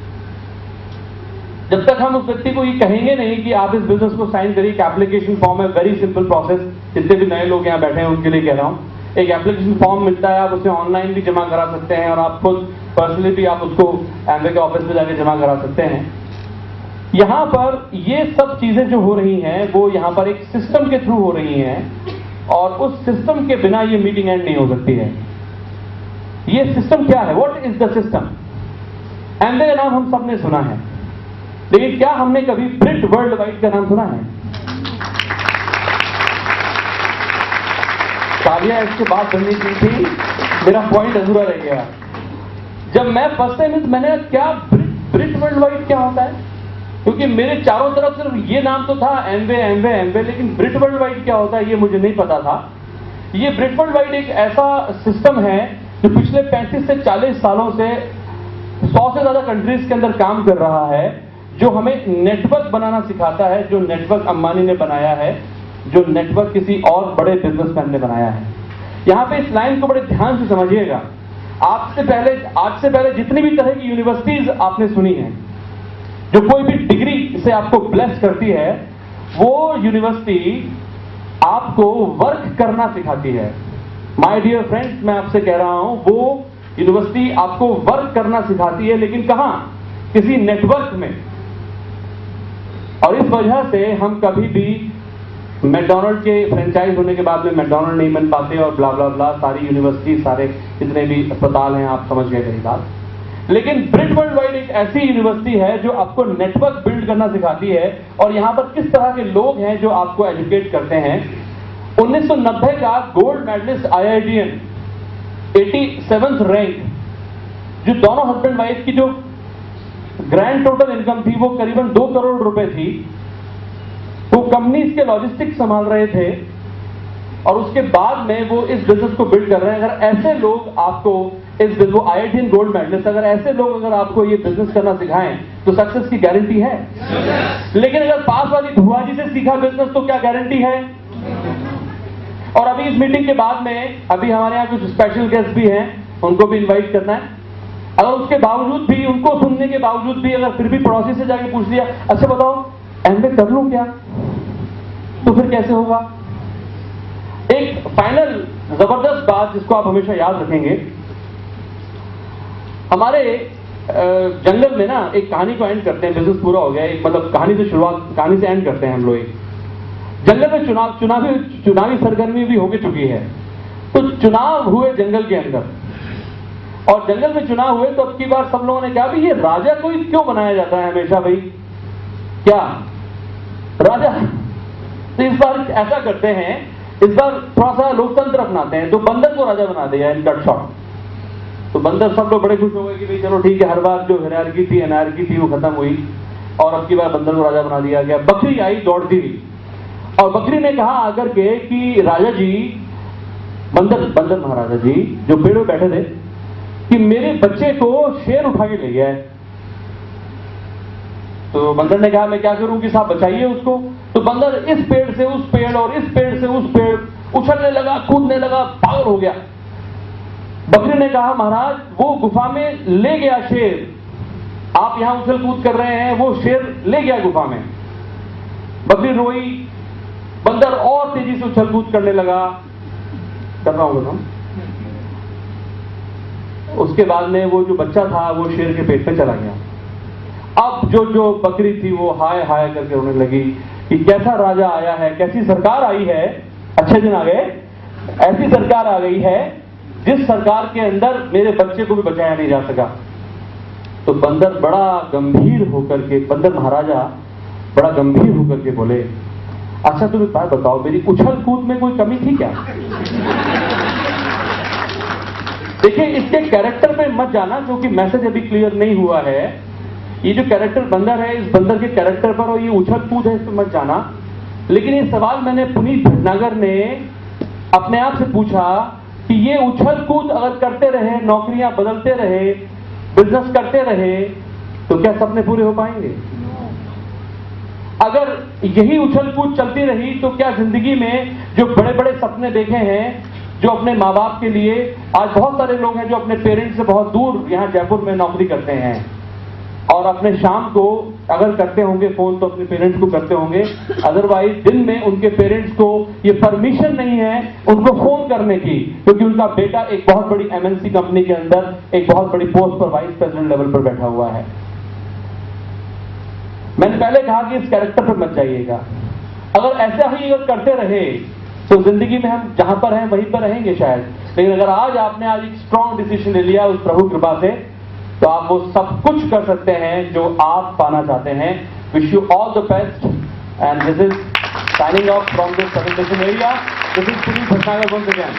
[SPEAKER 1] जब तक हम उस व्यक्ति को ये कहेंगे नहीं कि आप इस बिजनेस को साइन करिए, एक एप्लीकेशन फॉर्म है, वेरी सिंपल प्रोसेस। जितने भी नए लोग यहाँ बैठे हैं उनके लिए कह रहा हूँ, एक एप्लीकेशन फॉर्म मिलता है, आप उसे ऑनलाइन भी जमा करा सकते हैं और आप खुद पर्सनली भी आप उसको एमवे के ऑफिस में जाके जमा करा सकते हैं। यहाँ पर ये सब चीजें जो हो रही हैं वो यहाँ पर एक सिस्टम के थ्रू हो रही हैं, और उस सिस्टम के बिना ये मीटिंग एंड नहीं हो सकती है। ये सिस्टम क्या है, what is the system? Amway का नाम हम सब ने सुना है, लेकिन क्या हमने कभी ब्रिट वर्ल्ड वाइड का नाम सुना है? तालियां इसके बाद बननी चाहिए थी, मेरा पॉइंट अधूरा रह गया। जब मैं फर्स्ट टाइम मैंने क्या ब्रिट वर्ल्ड वाइड क्या होता है, क्योंकि मेरे चारों तरफ सिर्फ ये नाम तो था एमवे एमवे एमवे, लेकिन ब्रिट वर्ल्ड वाइड क्या होता है ये मुझे नहीं पता था। ये ब्रिट वर्ल्ड वाइड एक ऐसा सिस्टम है जो पिछले 35 से 40 सालों से 100 से ज्यादा कंट्रीज के अंदर काम कर रहा है, जो हमें नेटवर्क बनाना सिखाता है, जो नेटवर्क अंबानी ने बनाया है, जो नेटवर्क किसी और बड़े बिजनेसमैन ने बनाया है। यहां पे इस लाइन को बड़े ध्यान से समझिएगा। आज से पहले जितनी भी तरह की यूनिवर्सिटीज आपने सुनी है, जो कोई भी डिग्री से आपको ब्लेस करती है, वो यूनिवर्सिटी आपको वर्क करना सिखाती है। माय डियर फ्रेंड्स, मैं आपसे कह रहा हूं, वो यूनिवर्सिटी आपको वर्क करना सिखाती है, लेकिन कहां? किसी नेटवर्क में। और इस वजह से हम कभी भी मैकडॉनल्ड के फ्रेंचाइज होने के बाद में मैकडॉनल्ड नहीं बन पाते, और ब्ला ब्ला ब्ला, सारी यूनिवर्सिटी, सारे जितने भी अस्पताल हैं, आप समझ गए मेरी बात। लेकिन ब्रिट वर्ल्ड वाइड एक ऐसी यूनिवर्सिटी है जो आपको नेटवर्क बिल्ड करना सिखाती है, और यहां पर किस तरह के लोग हैं जो आपको एजुकेट करते हैं। 1990 का gold medallist IITian 87th rank, जो दोनों हस्बैंड वाइफ की जो ग्रैंड टोटल इनकम थी वो करीबन 2 करोड़ रुपए थी। वो कंपनीज के लॉजिस्टिक्स संभाल रहे थे, और उसके बाद में वो इस बिजनेस को बिल्ड कर रहे हैं। अगर ऐसे लोग आपको इस वो IITian गोल्ड मेडलिस्ट, अगर ऐसे लोग अगर आपको ये बिजनेस करना सिखाएं तो सक्सेस की गारंटी है। लेकिन अगर पास वाली भुआ जी से सीखा बिजनेस तो क्या गारंटी है? और अभी इस मीटिंग के बाद में अभी हमारे यहाँ कुछ स्पेशल गेस्ट भी हैं, उनको भी इन्वाइट करना है। अगर उसके बावजूद भी, उनको सुनने के बावजूद भी, अगर फिर भी पड़ोसी से जाके पूछ लिया, अच्छा बताओ एमवे कर लूं क्या, तो फिर कैसे होगा? एक फाइनल जबरदस्त बात जिसको आप हमेशा याद रखेंगे, हमारे जंगल में ना एक कहानी को एंड करते हैं, बिजनेस पूरा हो गया, एक मतलब कहानी से शुरुआत, कहानी से एंड करते हैं हम लोग। जंगल में चुनावी सरगर्मी भी हो चुकी है। तो चुनाव हुए जंगल के अंदर, और जंगल में चुनाव हुए तो अब की बार सब लोगों ने कहा भाई ये राजा कोई क्यों बनाया जाता है हमेशा भाई, क्या राजा? तो इस बार ऐसा करते हैं, इस बार थोड़ा सा लोकतंत्र अपनाते हैं, तो बंदर को राजा बना दिया इन कट शॉट। तो बंदर सब लोग बड़े खुश हो गए कि भाई चलो ठीक है, हर बार जो हिरार्की थी, एनार्की थी, वो खत्म हुई और अब की बार बंदर को राजा बना दिया गया। बकरी आई दौड़ती हुई और बकरी ने कहा आकर के कि राजा जी, बंदर महाराजा जी जो पेड़ में बैठे थे, कि मेरे बच्चे को शेर उठा के ले गया है। तो बंदर ने कहा मैं क्या करूं कि साहब बचाइए उसको। तो बंदर इस पेड़ से उस पेड़ और इस पेड़ से उस पेड़ उछलने लगा, कूदने लगा, पागल हो गया। बकरी ने कहा महाराज वो गुफा में ले गया शेर, आप यहां उछल कूद कर रहे हैं, वो शेर ले गया गुफा में। बकरी रोई, बंदर और तेजी से उछल कूद करने लगा, कर रहा हूं ना। उसके बाद में वो जो बच्चा था वो शेर के पेट में चला गया। अब जो बकरी थी वो हाय हाय करके रोने लगी कि कैसा राजा आया है, कैसी सरकार आई है, अच्छे दिन आ गए, ऐसी सरकार आ गई है जिस सरकार के अंदर मेरे बच्चे को भी बचाया नहीं जा सका। तो बंदर बड़ा गंभीर होकर के, बंदर महाराजा बड़ा गंभीर होकर के बोले, अच्छा तुम एक बात बताओ, मेरी उछल कूद में कोई कमी थी क्या? देखिए इसके कैरेक्टर पे मत जाना, क्योंकि मैसेज अभी क्लियर नहीं हुआ है। ये जो कैरेक्टर बंदर है, इस बंदर के कैरेक्टर पर और ये उछल कूद है, इस पर मत जाना। लेकिन ये सवाल मैंने पुनीत भटनागर ने अपने आप से पूछा कि ये उछल कूद अगर करते रहे, नौकरियां बदलते रहे, बिजनेस करते रहे, तो क्या सपने पूरे हो पाएंगे? अगर यही उछल कूद चलती रही तो क्या जिंदगी में जो बड़े बड़े सपने देखे हैं, जो अपने माँ बाप के लिए, आज बहुत सारे लोग हैं जो अपने पेरेंट्स से बहुत दूर यहाँ जयपुर में नौकरी करते हैं और अपने शाम को अगर करते होंगे फोन तो अपने पेरेंट्स को करते होंगे, अदरवाइज दिन में उनके पेरेंट्स को ये परमिशन नहीं है उनको फोन करने की, क्योंकि उनका बेटा एक बहुत बड़ी एमएनसी कंपनी के अंदर एक बहुत बड़ी पोस्ट पर वाइस प्रेसिडेंट लेवल पर बैठा हुआ है। मैंने पहले कहा कि इस कैरेक्टर पर मत जाइएगा। अगर ऐसा ही अगर करते रहे तो जिंदगी में हम जहां पर हैं वहीं पर रहेंगे शायद। लेकिन अगर आज आपने आज एक स्ट्रॉन्ग डिसीजन ले लिया उस प्रभु कृपा से, तो आप वो सब कुछ कर सकते हैं जो आप पाना चाहते हैं। Wish you all the best and this is signing off from this presentation area. This is Punit Bhatnagar once again.